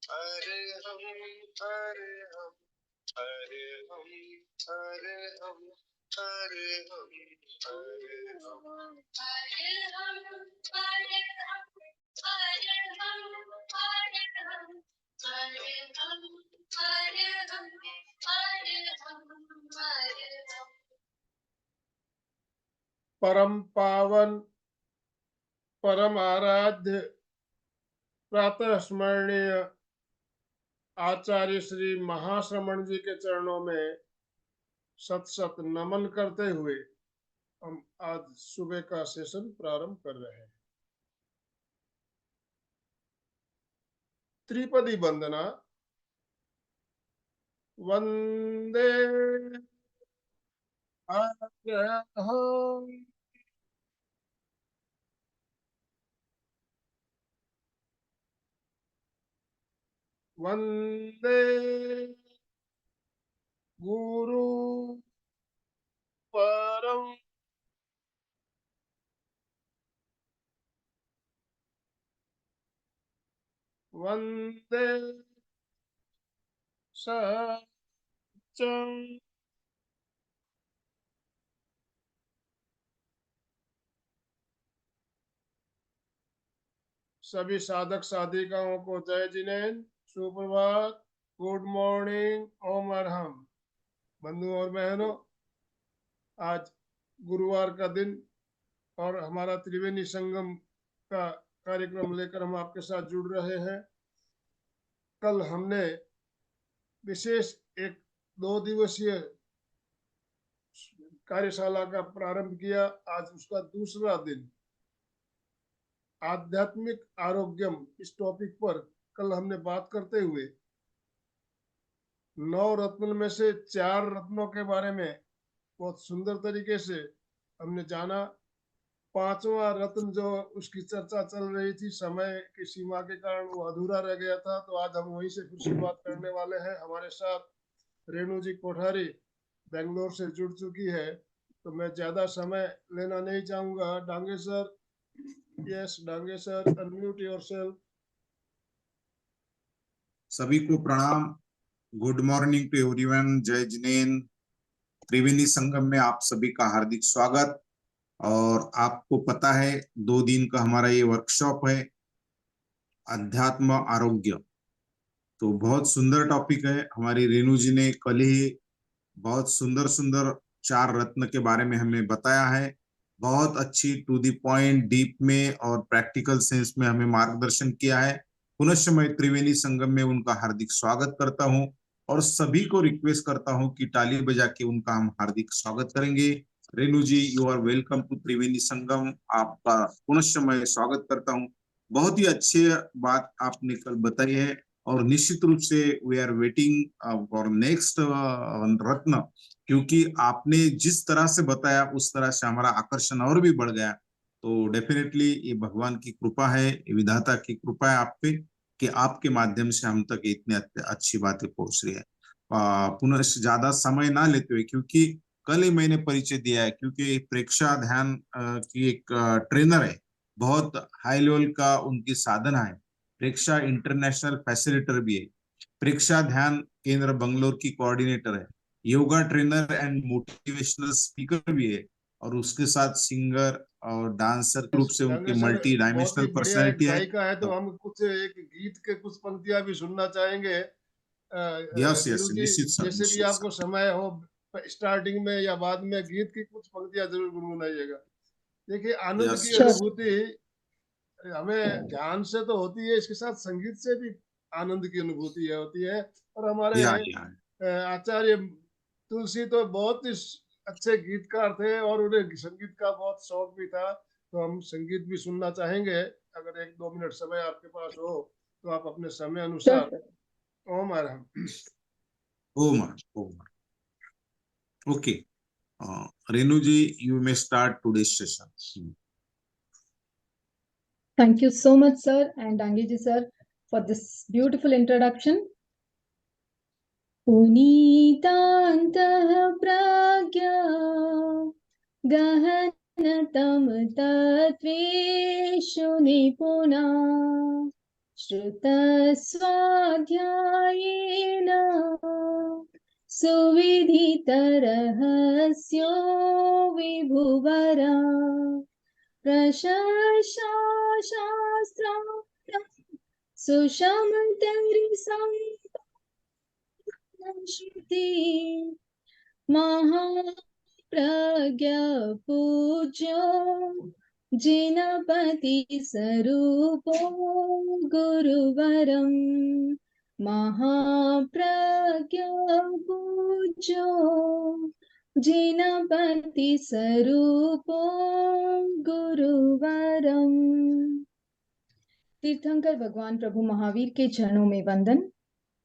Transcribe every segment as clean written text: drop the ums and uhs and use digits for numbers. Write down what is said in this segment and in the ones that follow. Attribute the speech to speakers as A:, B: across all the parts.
A: हरे हम हरे हम हरे हम हरे हम हरे हम हरे हम हरे हम हरे हम हरे हम हरे हम हरे हम हरे हम हरे हम हरे हम। परम पावन परम आराध्य प्रातः स्मरणीय आचार्य श्री महाश्रमण जी के चरणों में सत सत नमन करते हुए हम आज सुबह का सेशन प्रारंभ कर रहे हैं। त्रिपदी वंदना। वंदे अग्रहम् वंदे गुरु परम वंदे सच्चं सभी साधक साधिकाओं को जय जिनेन्द्र, सुप्रभात, गुड मॉर्निंग, ओम अरहम। बंधुओं और बहनों, आज गुरुवार का दिन और हमारा त्रिवेणी संगम का कार्यक्रम लेकर हम आपके साथ जुड़ रहे हैं। कल हमने विशेष एक 2 दिवसीय कार्यशाला का प्रारंभ किया। आज उसका दूसरा दिन, आध्यात्मिक आरोग्यम, इस टॉपिक पर कल हमने बात करते हुए 9 रत्न में से 4 रत्नों के बारे में बहुत सुंदर तरीके से हमने जाना। 5वां रत्न जो उसकी चर्चा चल रही थी, समय की सीमा के कारण वो अधूरा रह गया था, तो आज हम वहीं से फिर शुरुआत करने वाले हैं। हमारे साथ रेणु जी कोठारी बेंगलोर से जुड़ चुकी है, तो मैं ज्यादा समय लेना नहीं चाहूंगा। Dange sir, yes Dange sir, unmute yourself.
B: सभी को प्रणाम। Good morning to everyone. जय जिनेन्द्र। त्रिवेणी संगम में आप सभी का हार्दिक स्वागत। और आपको पता है 2 दिन का हमारा ये वर्कशॉप है, अध्यात्म आरोग्य। तो बहुत सुंदर टॉपिक है। हमारी रेणु जी ने कल ही बहुत सुंदर सुंदर 4 रत्न के बारे में हमें बताया है। बहुत अच्छी टू द पॉइंट, डीप में और प्रैक्टिकल सेंस में हमें मार्गदर्शन किया है। पुनश्च मैं त्रिवेणी संगम में उनका हार्दिक स्वागत करता हूं और सभी को रिक्वेस्ट करता हूं कि ताली बजा के उनका हम हार्दिक स्वागत करेंगे। Renu ji, you are welcome to Triveni Sangam. आपका पुनश्च मैं स्वागत करता हूं। बहुत ही अच्छी बात आपने कल बताई है और निश्चित रूप से we are waiting for next रत्न, क्योंकि आपने जिस तरह से बताया उस तरह से हमारा आकर्षण और भी बढ़ गया। तो डेफिनेटली ये भगवान की कृपा है, विधाता की कृपा है आप पे कि आपके माध्यम से हम तक इतनी अच्छी बातें पहुंच रही है। पुनः ज्यादा समय ना लेते हुए, क्योंकि कल ही मैंने परिचय दिया है, क्योंकि प्रेक्षा ध्यान की एक ट्रेनर है, बहुत हाई लेवल का उनकी साधना है। प्रेक्षा इंटरनेशनल फैसिलिटेटर भी है, प्रेक्षा ध्यान केंद्र बंगलोर की कोऑर्डिनेटर है, yoga trainer and motivational speaker भी है, और उसके साथ सिंगर और डांसर रूप से उनकी
A: डांगे सर,
B: मल्टी
A: बहुत
B: डायमेंशनल
A: ही बढ़िया एक
B: पर्सनैलिटी है।
A: गायिका है, तो हम कुछ एक गीत के कुछ पंक्तियां भी सुनना चाहेंगे।
B: यस यस,
A: रेणु जी,
B: निश्चित सर,
A: जैसे भी
B: निश्चित
A: आपको
B: सर।
A: समय हो, स्टार्टिंग में या बाद में गीत की कुछ पंक्तियां जरूर गुनगुनाइएगा। देखिए, आनंद
B: यस
A: की
B: यस।
A: अनुभूति हमें ध्यान से तो होती है, इसके साथ संगीत से भी आनंद की अनुभूति होती है। और हमारे
B: या
A: आचार्य तुलसी तो बहुत ही अच्छे गीतकार थे और उन्हें संगीत का बहुत शौक भी था, तो हम संगीत भी सुनना चाहेंगे। अगर 1-2 मिनट समय आपके पास हो तो आप अपने समय अनुसार। ओम अरहम।
B: ओम ओम। Okay, Renu ji, you may start today session.
C: Thank you so much, sir, and Angiji sir, for this beautiful introduction. पुनीतान्तः प्रज्ञा गहनतम तत्त्वेषु निपुणा श्रुतस्वाध्यायेन सुविदितरहस्यो विभुवरा प्रशंसा शास्त्रार्थं सुषमतरिसंश्रुति महाप्रज्ञ पूज्यो जिनपति स्वरूपो गुरुवरं महाप्रज्ञ पूज्यो जिनपति स्वरूपो गुरुवरम। तीर्थंकर भगवान प्रभु महावीर के चरणों में वंदन।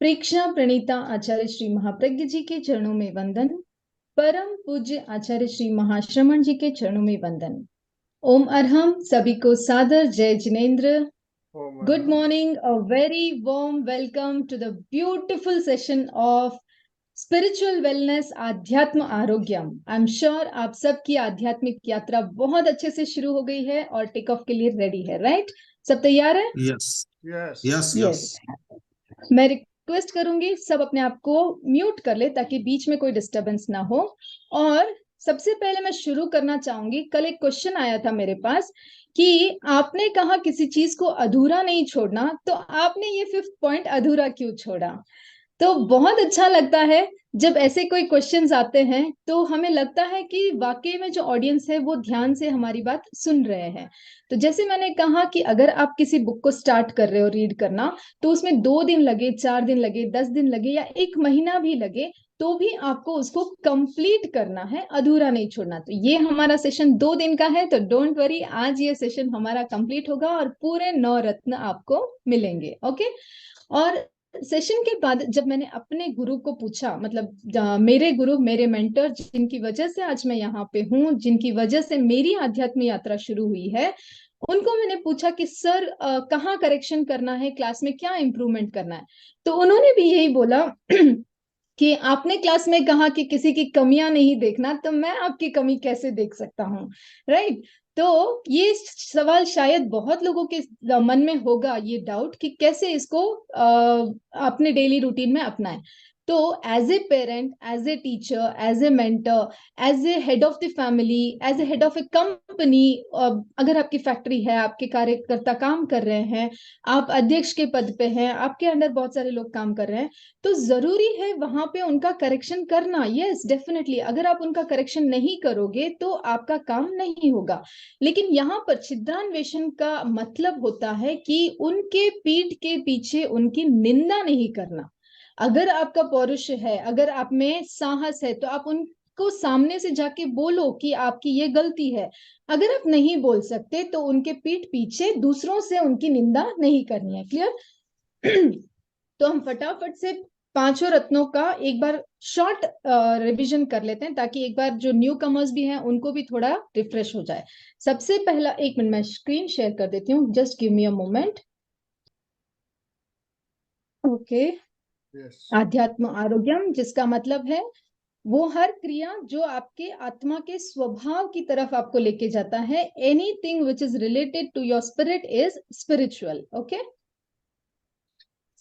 C: प्रेक्षा प्रणीता आचार्य श्री महाप्रज्ञ जी के चरणों में वंदन। परम पूज्य आचार्य श्री महाश्रमण जी के चरणों में वंदन। ओम अरहम। सभी को सादर जय जिनेन्द्र। Good morning. A very warm welcome to the beautiful session of spiritual wellness आध्यात्म आरोग्यम। आई एम श्योर आप सबकी आध्यात्मिक यात्रा बहुत अच्छे से शुरू हो गई है और टेक ऑफ के लिए रेडी है, राइट? सब तैयार है?
B: Yes
A: yes
B: yes yes.
C: मैं रिक्वेस्ट करूंगी सब अपने आप को म्यूट कर ले ताकि बीच में कोई डिस्टरबेंस ना हो। और सबसे पहले मैं शुरू करना चाहूंगी, कल एक क्वेश्चन आया था मेरे पास कि आपने कहा किसी चीज को अधूरा नहीं छोड़ना, तो आपने ये 5th पॉइंट अधूरा क्यों छोड़ा? तो बहुत अच्छा लगता है जब ऐसे कोई क्वेश्चंस आते हैं, तो हमें लगता है कि वाकई में जो ऑडियंस है वो ध्यान से हमारी बात सुन रहे हैं। तो जैसे मैंने कहा कि अगर आप किसी बुक को स्टार्ट कर रहे हो रीड करना, तो उसमें 2 दिन लगे, 4 दिन लगे, 10 दिन लगे या 1 महीना भी लगे, तो भी आपको उसको कंप्लीट करना है, अधूरा नहीं छोड़ना। तो ये हमारा सेशन 2 दिन का है, तो डोंट वरी, आज ये सेशन हमारा कंप्लीट होगा और पूरे 9 रत्न आपको मिलेंगे। ओके। और सेशन के बाद जब मैंने अपने गुरु को पूछा, मतलब मेरे गुरु, मेरे मेंटर, जिनकी वजह से आज मैं यहाँ पे हूँ, जिनकी वजह से मेरी आध्यात्मिक यात्रा शुरू हुई है, उनको मैंने पूछा कि सर कहाँ करेक्शन करना है, क्लास में क्या इम्प्रूवमेंट करना है। तो उन्होंने भी यही बोला कि आपने क्लास में कहा कि किसी की कमियां नहीं देखना, तो मैं आपकी कमी कैसे देख सकता हूँ, राइट? तो ये सवाल शायद बहुत लोगों के मन में होगा, ये डाउट कि कैसे इसको अपने डेली रूटीन में अपनाएं। तो as a parent, as a teacher, as a mentor, as a head of the family, as a head of a company, अगर आपकी फैक्ट्री है, आपके कार्यकर्ता काम कर रहे हैं, आप अध्यक्ष के पद पे हैं, आपके अंडर बहुत सारे लोग काम कर रहे हैं, तो जरूरी है वहां पे उनका करेक्शन करना। Yes, definitely. अगर आप उनका करेक्शन नहीं करोगे तो आपका काम नहीं होगा। लेकिन यहाँ पर छिद्रान्वेषण का मतलब होता है कि उनके पीठ के पीछे उनकी निंदा नहीं करना। अगर आपका पौरुष है, अगर आप में साहस है, तो आप उनको सामने से जाके बोलो कि आपकी ये गलती है। अगर आप नहीं बोल सकते तो उनके पीठ पीछे दूसरों से उनकी निंदा नहीं करनी है। क्लियर? तो हम फटाफट से 5 रत्नों का एक बार शॉर्ट रिवीजन कर लेते हैं, ताकि एक बार जो न्यू कमर्स भी हैं उनको भी थोड़ा रिफ्रेश हो जाए। सबसे पहला, 1 मिनट मैं स्क्रीन शेयर कर देती हूँ, just give me a moment. Okay. आध्यात्म आरोग्यम, जिसका मतलब है वो हर क्रिया जो आपके आत्मा के स्वभाव की तरफ आपको लेके जाता है। Anything which is related to your spirit is spiritual. Okay.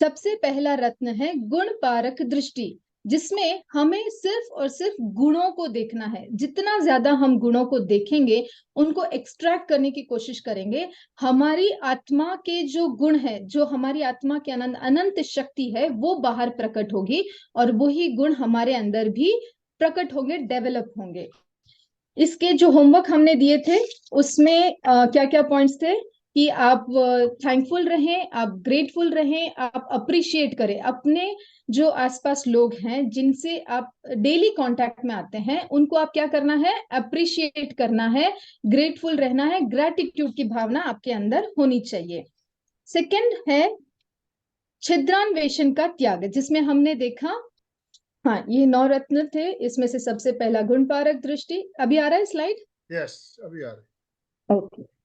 C: सबसे पहला रत्न है गुण पारक दृष्टि, जिसमें हमें सिर्फ और सिर्फ गुणों को देखना है। जितना ज्यादा हम गुणों को देखेंगे, उनको एक्सट्रैक्ट करने की कोशिश करेंगे, हमारी आत्मा के जो गुण है, जो हमारी आत्मा के अनंत शक्ति है, वो बाहर प्रकट होगी और वही गुण हमारे अंदर भी प्रकट होंगे, डेवलप होंगे। इसके जो होमवर्क हमने दिए थे उसमें क्या क्या पॉइंट्स थे कि आप थैंकफुल रहें, आप ग्रेटफुल रहें, आप अप्रिशिएट करें अपने जो आसपास लोग हैं, जिनसे आप डेली कांटेक्ट में आते हैं, उनको आप क्या करना है? अप्रिशिएट करना है, ग्रेटफुल रहना है, ग्रैटिट्यूड की भावना आपके अंदर होनी चाहिए। सेकंड है छिद्रान्वेषण का त्याग, जिसमें हमने देखा, हाँ, ये 9 रत्न थे, इसमें से सबसे पहला गुण पारक दृष्टि। अभी आ रहा है स्लाइड?
A: यस, अभी आ रहा है।
C: ओके।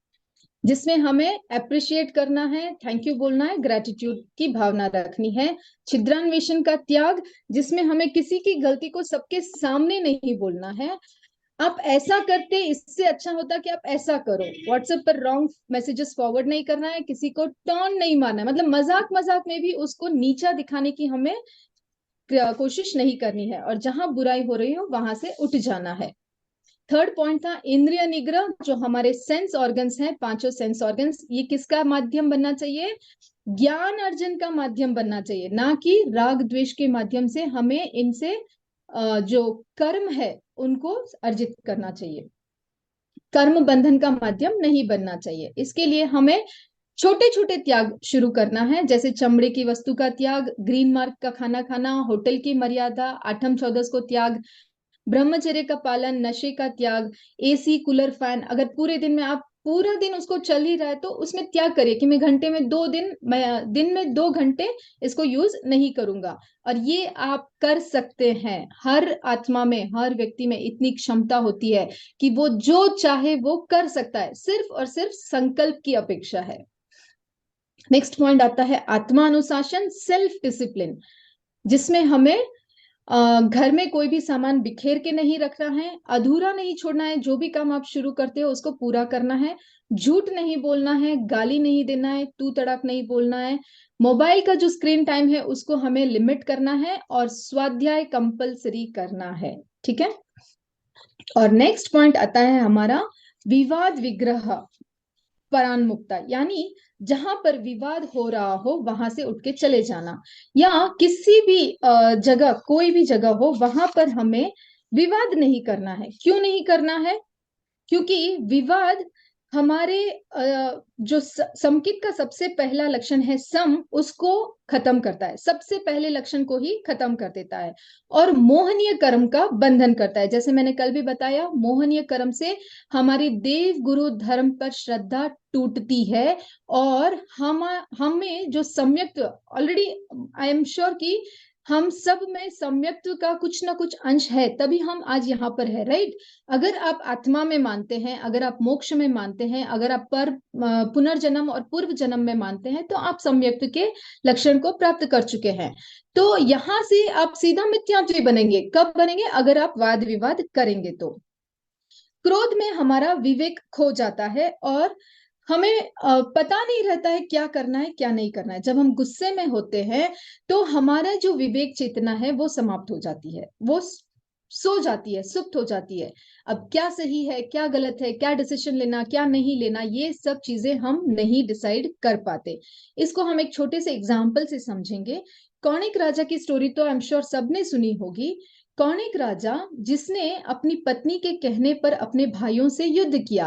C: जिसमें हमें अप्रिशिएट करना है, थैंक यू बोलना है, ग्रेटिट्यूड की भावना रखनी है। छिद्रान्वेषण का त्याग, जिसमें हमें किसी की गलती को सबके सामने नहीं बोलना है। आप ऐसा करते, इससे अच्छा होता कि आप ऐसा करो। व्हाट्सएप पर रॉन्ग मैसेजेस फॉरवर्ड नहीं करना है, किसी को टर्न नहीं मारना है, मतलब मजाक मजाक में भी उसको नीचा दिखाने की हमें कोशिश नहीं करनी है, और जहां बुराई हो रही हो वहां से उठ जाना है। थर्ड पॉइंट था इंद्रिय निग्रह। जो हमारे सेंस ऑर्गन्स हैं, पांचों सेंस ऑर्गन्स, ये किसका माध्यम बनना चाहिए? ज्ञान अर्जन का माध्यम बनना चाहिए, ना कि राग द्वेष के माध्यम से हमें इनसे जो कर्म है उनको अर्जित करना चाहिए। कर्म बंधन का माध्यम नहीं बनना चाहिए। इसके लिए हमें छोटे छोटे त्याग शुरू करना है, जैसे चमड़े की वस्तु का त्याग, ग्रीन मार्क का खाना खाना, होटल की मर्यादा, आठम चौदस को त्याग, ब्रह्मचर्य का पालन, नशे का त्याग, एसी कूलर फैन। अगर पूरे दिन में आप पूरा दिन उसको चल ही रहा है तो उसमें त्याग करिए कि मैं घंटे में मैं दिन में 2 घंटे इसको यूज नहीं करूंगा। और ये आप कर सकते हैं। हर आत्मा में, हर व्यक्ति में इतनी क्षमता होती है कि वो जो चाहे वो कर सकता है, सिर्फ और सिर्फ संकल्प की अपेक्षा है। नेक्स्ट पॉइंट आता है आत्मा अनुशासन, सेल्फ डिसिप्लिन, जिसमें हमें घर में कोई भी सामान बिखेर के नहीं रखना है, अधूरा नहीं छोड़ना है, जो भी काम आप शुरू करते हो उसको पूरा करना है, झूठ नहीं बोलना है, गाली नहीं देना है, तू तड़ाक नहीं बोलना है, मोबाइल का जो स्क्रीन टाइम है उसको हमें लिमिट करना है, और स्वाध्याय कंपलसरी करना है। ठीक है। और नेक्स्ट पॉइंट आता है हमारा विवाद विग्रह परान्मुक्ता, यानी जहां पर विवाद हो रहा हो वहां से उठ के चले जाना, या किसी भी जगह, कोई भी जगह हो, वहां पर हमें विवाद नहीं करना है। क्यों नहीं करना है? क्योंकि विवाद हमारे जो समकित का सबसे पहला लक्षण है सम, उसको खत्म करता है, सबसे पहले लक्षण को ही खत्म कर देता है, और मोहनीय कर्म का बंधन करता है। जैसे मैंने कल भी बताया, मोहनीय कर्म से हमारी देव गुरु धर्म पर श्रद्धा टूटती है, और हमें जो सम्यक्त, ऑलरेडी आई एम श्योर कि हम सब में सम्यक्त का कुछ ना कुछ अंश है, तभी हम आज यहाँ पर है, राइट। अगर आप आत्मा में मानते हैं, अगर आप मोक्ष में मानते हैं, अगर आप पुनर्जन्म और पूर्व जन्म में मानते हैं, तो आप सम्यक्त के लक्षण को प्राप्त कर चुके हैं। तो यहाँ से आप सीधा मिथ्यात्वी बनेंगे। कब बनेंगे? अगर आप वाद विवाद करेंगे तो। क्रोध में हमारा विवेक खो जाता है, और हमें पता नहीं रहता है क्या करना है क्या नहीं करना है। जब हम गुस्से में होते हैं तो हमारा जो विवेक चेतना है वो समाप्त हो जाती है, वो सो जाती है, सुप्त हो जाती है। अब क्या सही है, क्या गलत है, क्या डिसीजन लेना, क्या नहीं लेना, ये सब चीजें हम नहीं डिसाइड कर पाते। इसको हम एक छोटे से एग्जाम्पल से समझेंगे। कौणिक राजा की स्टोरी तो आई एम श्योर सबने सुनी होगी। कौणिक राजा, जिसने अपनी पत्नी के कहने पर अपने भाइयों से युद्ध किया।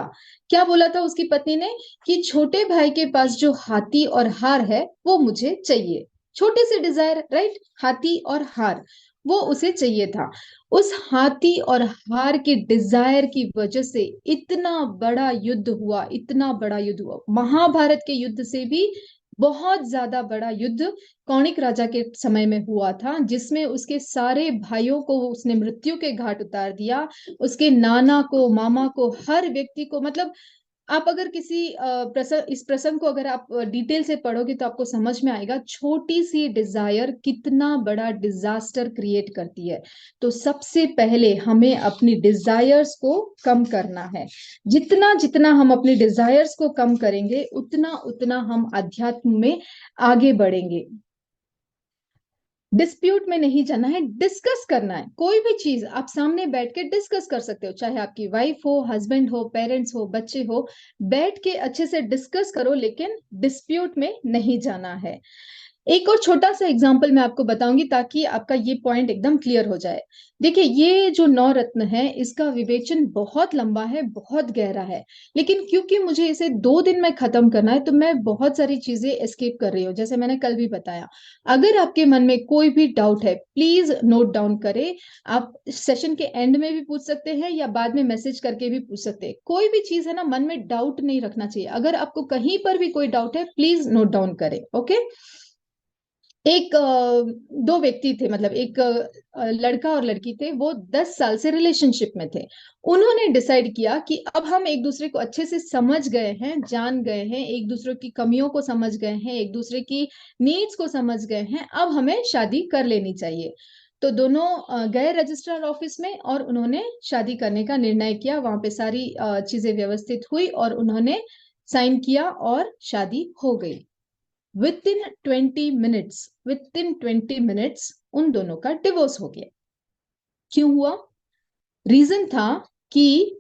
C: क्या बोला था उसकी पत्नी ने? कि छोटे भाई के पास जो हाथी और हार है वो मुझे चाहिए। छोटे से डिजायर, राइट, हाथी और हार, वो उसे चाहिए था। उस हाथी और हार के डिजायर की वजह से इतना बड़ा युद्ध हुआ, इतना बड़ा युद्ध हुआ, महाभारत के युद्ध से भी बहुत ज्यादा बड़ा युद्ध कौणिक राजा के समय में हुआ था, जिसमें उसके सारे भाइयों को उसने मृत्यु के घाट उतार दिया। उसके नाना को, मामा को, हर व्यक्ति को, मतलब आप अगर किसी इस प्रसंग को अगर आप डिटेल से पढ़ोगे तो आपको समझ में आएगा छोटी सी डिजायर कितना बड़ा डिजास्टर क्रिएट करती है। तो सबसे पहले हमें अपनी डिजायर्स को कम करना है। जितना जितना हम अपनी डिजायर्स को कम करेंगे, उतना उतना हम अध्यात्म में आगे बढ़ेंगे। डिस्प्यूट में नहीं जाना है, डिस्कस करना है। कोई भी चीज आप सामने बैठ के डिस्कस कर सकते हो, चाहे आपकी वाइफ हो, हस्बैंड हो, पेरेंट्स हो, बच्चे हो, बैठ के अच्छे से डिस्कस करो, लेकिन डिस्प्यूट में नहीं जाना है। एक और छोटा सा एग्जांपल मैं आपको बताऊंगी ताकि आपका ये पॉइंट एकदम क्लियर हो जाए। देखिए, ये जो 9 रत्न है, इसका विवेचन बहुत लंबा है, बहुत गहरा है, लेकिन क्योंकि मुझे इसे 2 दिन में खत्म करना है तो मैं बहुत सारी चीजें एस्केप कर रही हूँ। जैसे मैंने कल भी बताया, अगर आपके मन में कोई भी डाउट है, प्लीज नोट डाउन करें। आप सेशन के एंड में भी पूछ सकते हैं या बाद में मैसेज करके भी पूछ सकते हैं। कोई भी चीज है ना, मन में डाउट नहीं रखना चाहिए। अगर आपको कहीं पर भी कोई डाउट है, प्लीज नोट डाउन करें। ओके। एक 2 व्यक्ति थे, मतलब एक लड़का और लड़की थे, वो 10 साल से रिलेशनशिप में थे। उन्होंने डिसाइड किया कि अब हम एक दूसरे को अच्छे से समझ गए हैं, जान गए हैं, एक दूसरे की कमियों को समझ गए हैं, एक दूसरे की नीड्स को समझ गए हैं, अब हमें शादी कर लेनी चाहिए। तो दोनों गए रजिस्ट्रार ऑफिस में और उन्होंने शादी करने का निर्णय किया। वहां पे सारी चीजें व्यवस्थित हुई और उन्होंने साइन किया और शादी हो गई। विद इन 20 मिनट्स उन दोनों का डिवोर्स हो गया। क्यों हुआ? रीजन था कि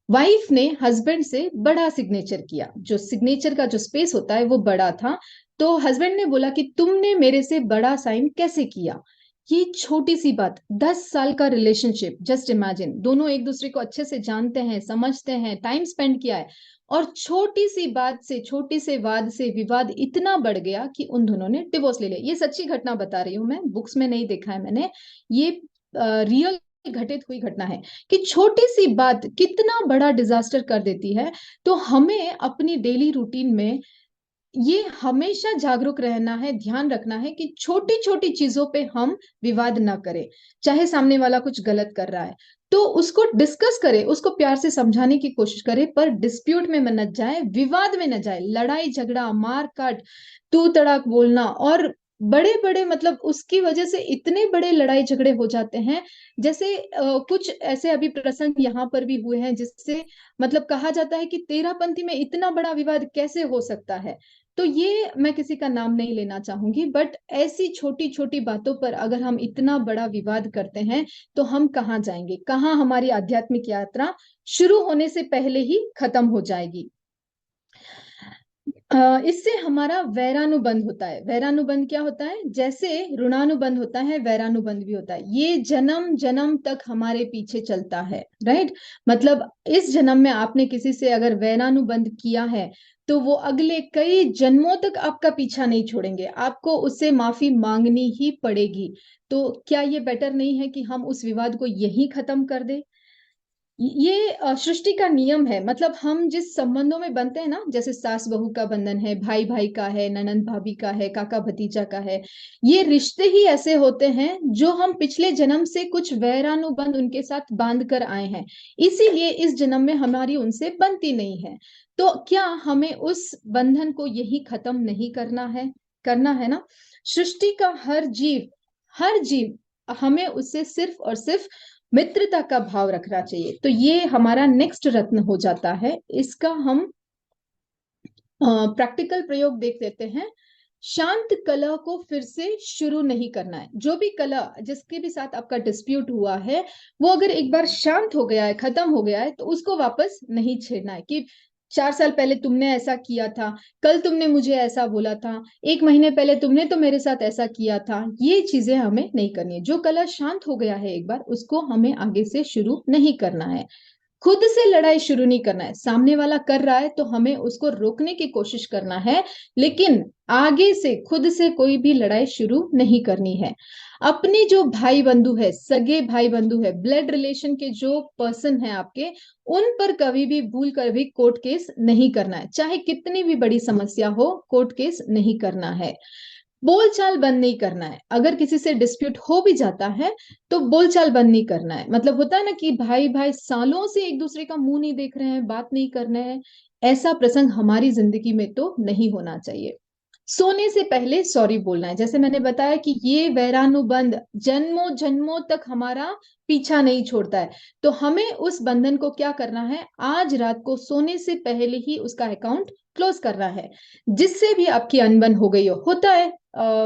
C: वाइफ ने हस्बैंड से बड़ा सिग्नेचर किया। जो सिग्नेचर का जो स्पेस होता है वो बड़ा था, तो हस्बैंड ने बोला कि तुमने मेरे से बड़ा साइन कैसे किया? ये छोटी सी बात, 10 साल का रिलेशनशिप, जस्ट इमेजिन, दोनों एक दूसरे को अच्छे से जानते हैं, समझते हैं, टाइम स्पेंड किया है, और छोटी सी बात से, छोटे से वाद से विवाद इतना बढ़ गया कि उन दोनों ने डिवोर्स ले लिया। ये सच्ची घटना बता रही हूं मैं, बुक्स में नहीं देखा है मैंने, ये रियल घटित हुई घटना है कि छोटी सी बात कितना बड़ा डिजास्टर कर देती है। तो हमें अपनी डेली रूटीन में ये हमेशा जागरूक रहना है, ध्यान रखना है कि छोटी छोटी चीजों पे हम विवाद ना करें। चाहे सामने वाला कुछ गलत कर रहा है तो उसको डिस्कस करें, उसको प्यार से समझाने की कोशिश करें, पर डिस्प्यूट में न जाए, विवाद में न जाए, लड़ाई झगड़ा, मार काट, तू तड़ाक बोलना, और बड़े बड़े मतलब उसकी वजह से इतने बड़े लड़ाई झगड़े हो जाते हैं। जैसे कुछ ऐसे अभी प्रसंग यहाँ पर भी हुए हैं जिससे मतलब कहा जाता है कि तेरहपंथी में इतना बड़ा विवाद कैसे हो सकता है। तो ये मैं किसी का नाम नहीं लेना चाहूंगी, बट ऐसी छोटी छोटी बातों पर अगर हम इतना बड़ा विवाद करते हैं तो हम कहाँ जाएंगे, कहाँ हमारी आध्यात्मिक यात्रा शुरू होने से पहले ही खत्म हो जाएगी। इससे हमारा वैरानुबंध होता है। वैरानुबंध क्या होता है? जैसे ऋणानुबंध होता है, वैरानुबंध भी होता है। ये जन्म जन्म तक हमारे पीछे चलता है, राइट? मतलब इस जन्म में आपने किसी से अगर वैरानुबंध किया है तो वो अगले कई जन्मों तक आपका पीछा नहीं छोड़ेंगे, आपको उससे माफी मांगनी ही पड़ेगी। तो क्या ये बेटर नहीं है कि हम उस विवाद को यहीं खत्म कर दे? ये सृष्टि का नियम है। मतलब हम जिस संबंधों में बनते हैं ना, जैसे सास बहू का बंधन है, भाई भाई का है, ननंद भाभी का है, काका भतीजा का है, ये रिश्ते ही ऐसे होते हैं जो हम पिछले जन्म से कुछ वैरानुबंध उनके साथ बांध कर आए हैं, इसीलिए इस जन्म में हमारी उनसे बनती नहीं है। तो क्या हमें उस बंधन को यही खत्म नहीं करना है? करना है ना। सृष्टि का हर जीव हमें उससे सिर्फ और सिर्फ मित्रता का भाव रखना चाहिए। तो ये हमारा नेक्स्ट रत्न हो जाता है। इसका हम प्रैक्टिकल प्रयोग देख लेते हैं। शांत कलह को फिर से शुरू नहीं करना है। जो भी कलह, जिसके भी साथ आपका डिस्प्यूट हुआ है, वो अगर एक बार शांत हो गया है, खत्म हो गया है, तो उसको वापस नहीं छेड़ना है कि 4 साल पहले तुमने ऐसा किया था, कल तुमने मुझे ऐसा बोला था, 1 महीने पहले तुमने तो मेरे साथ ऐसा किया था। ये चीजें हमें नहीं करनी है। जो कलह शांत हो गया है एक बार, उसको हमें आगे से शुरू नहीं करना है। खुद से लड़ाई शुरू नहीं करना है। सामने वाला कर रहा है तो हमें उसको रोकने की कोशिश करना है, लेकिन आगे से खुद से कोई भी लड़ाई शुरू नहीं करनी है। अपने जो भाई बंधु है, सगे भाई बंधु है, ब्लड रिलेशन के जो पर्सन है आपके, उन पर कभी भी भूल कर भी कोर्ट केस नहीं करना है। चाहे कितनी भी बड़ी समस्या हो, कोर्ट केस नहीं करना है। बोलचाल बंद नहीं करना है। अगर किसी से डिस्प्यूट हो भी जाता है तो बोलचाल बंद नहीं करना है। मतलब होता है ना कि भाई भाई सालों से एक दूसरे का मुंह नहीं देख रहे हैं, बात नहीं कर रहे हैं, ऐसा प्रसंग हमारी जिंदगी में तो नहीं होना चाहिए। सोने से पहले सॉरी बोलना है। जैसे मैंने बताया कि ये वैरानुबंध जन्मों जन्मों तक हमारा पीछा नहीं छोड़ता है, तो हमें उस बंधन को क्या करना है, आज रात को सोने से पहले ही उसका अकाउंट क्लोज करना है। जिससे भी आपकी अनबन हो गई हो, होता है,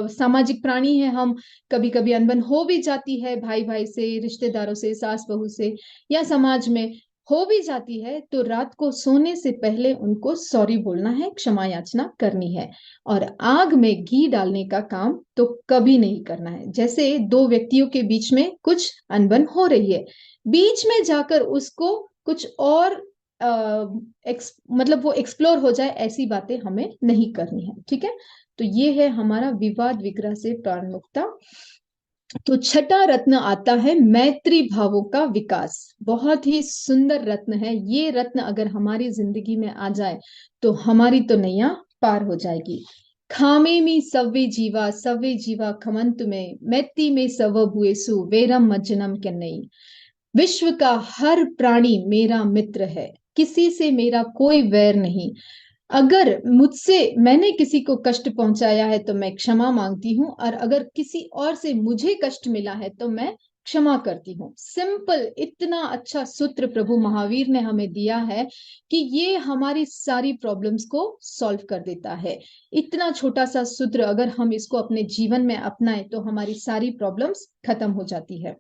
C: सामाजिक प्राणी है हम, कभी कभी अनबन हो भी जाती है, भाई भाई से, रिश्तेदारों से, सास बहू से, या समाज में हो भी जाती है, तो रात को सोने से पहले उनको सॉरी बोलना है, क्षमा याचना करनी है। और आग में घी डालने का काम तो कभी नहीं करना है। जैसे दो व्यक्तियों के बीच में कुछ अनबन हो रही है, बीच में जाकर उसको कुछ और मतलब वो एक्सप्लोर हो जाए, ऐसी बातें हमें नहीं करनी है। ठीक है, तो ये है हमारा विवाद विग्रह से प्राण मुक्ता। तो छठा रत्न आता है मैत्री भावों का विकास। बहुत ही सुंदर रत्न है ये। रत्न अगर हमारी जिंदगी में आ जाए तो हमारी तो नैया पार हो जाएगी। खामे में सव्वे जीवा खमंत में, मैत्री में सव भुएसु, वेरम मज्जनम कन्नई। विश्व का हर प्राणी मेरा मित्र है, किसी से मेरा कोई वैर नहीं। अगर मुझसे मैंने किसी को कष्ट पहुंचाया है तो मैं क्षमा मांगती हूँ, और अगर किसी और से मुझे कष्ट मिला है तो मैं क्षमा करती हूँ। सिंपल, इतना अच्छा सूत्र प्रभु महावीर ने हमें दिया है कि ये हमारी सारी प्रॉब्लम्स को सॉल्व कर देता है। इतना छोटा सा सूत्र अगर हम इसको अपने जीवन में अपनाएं तो हमारी सारी प्रॉब्लम्स खत्म हो जाती है।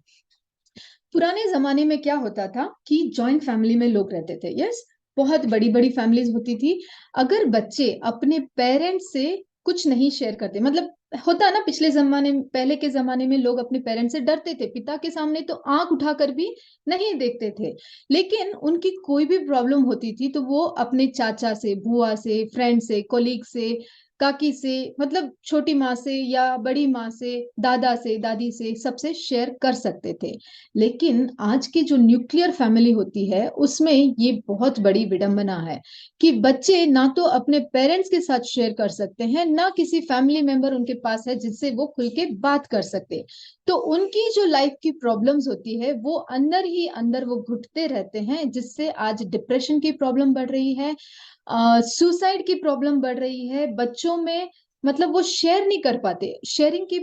C: पुराने जमाने में क्या होता था कि जॉइंट फैमिली में लोग रहते थे। यस, बहुत बड़ी बड़ी फैमिलीज होती थी। अगर बच्चे अपने पेरेंट्स से कुछ नहीं शेयर करते, मतलब होता है ना, पिछले जमाने में, पहले के जमाने में लोग अपने पेरेंट्स से डरते थे, पिता के सामने तो आंख उठाकर भी नहीं देखते थे। लेकिन उनकी कोई भी प्रॉब्लम होती थी तो वो अपने चाचा से, बुआ से, फ्रेंड से, कोलीग से, काकी से, मतलब छोटी माँ से या बड़ी माँ से, दादा से, दादी से, सबसे शेयर कर सकते थे। लेकिन आज की जो न्यूक्लियर फैमिली होती है उसमें ये बहुत बड़ी विडंबना है कि बच्चे ना तो अपने पेरेंट्स के साथ शेयर कर सकते हैं, ना किसी फैमिली मेंबर उनके पास है जिससे वो खुल के बात कर सकते। तो उनकी जो लाइफ की प्रॉब्लम्स होती है वो अंदर ही अंदर वो घुटते रहते हैं, जिससे आज डिप्रेशन की प्रॉब्लम बढ़ रही है, सुसाइड की प्रॉब्लम बढ़ रही है बच्चों में। मतलब वो शेयर नहीं कर पाते, शेयरिंग की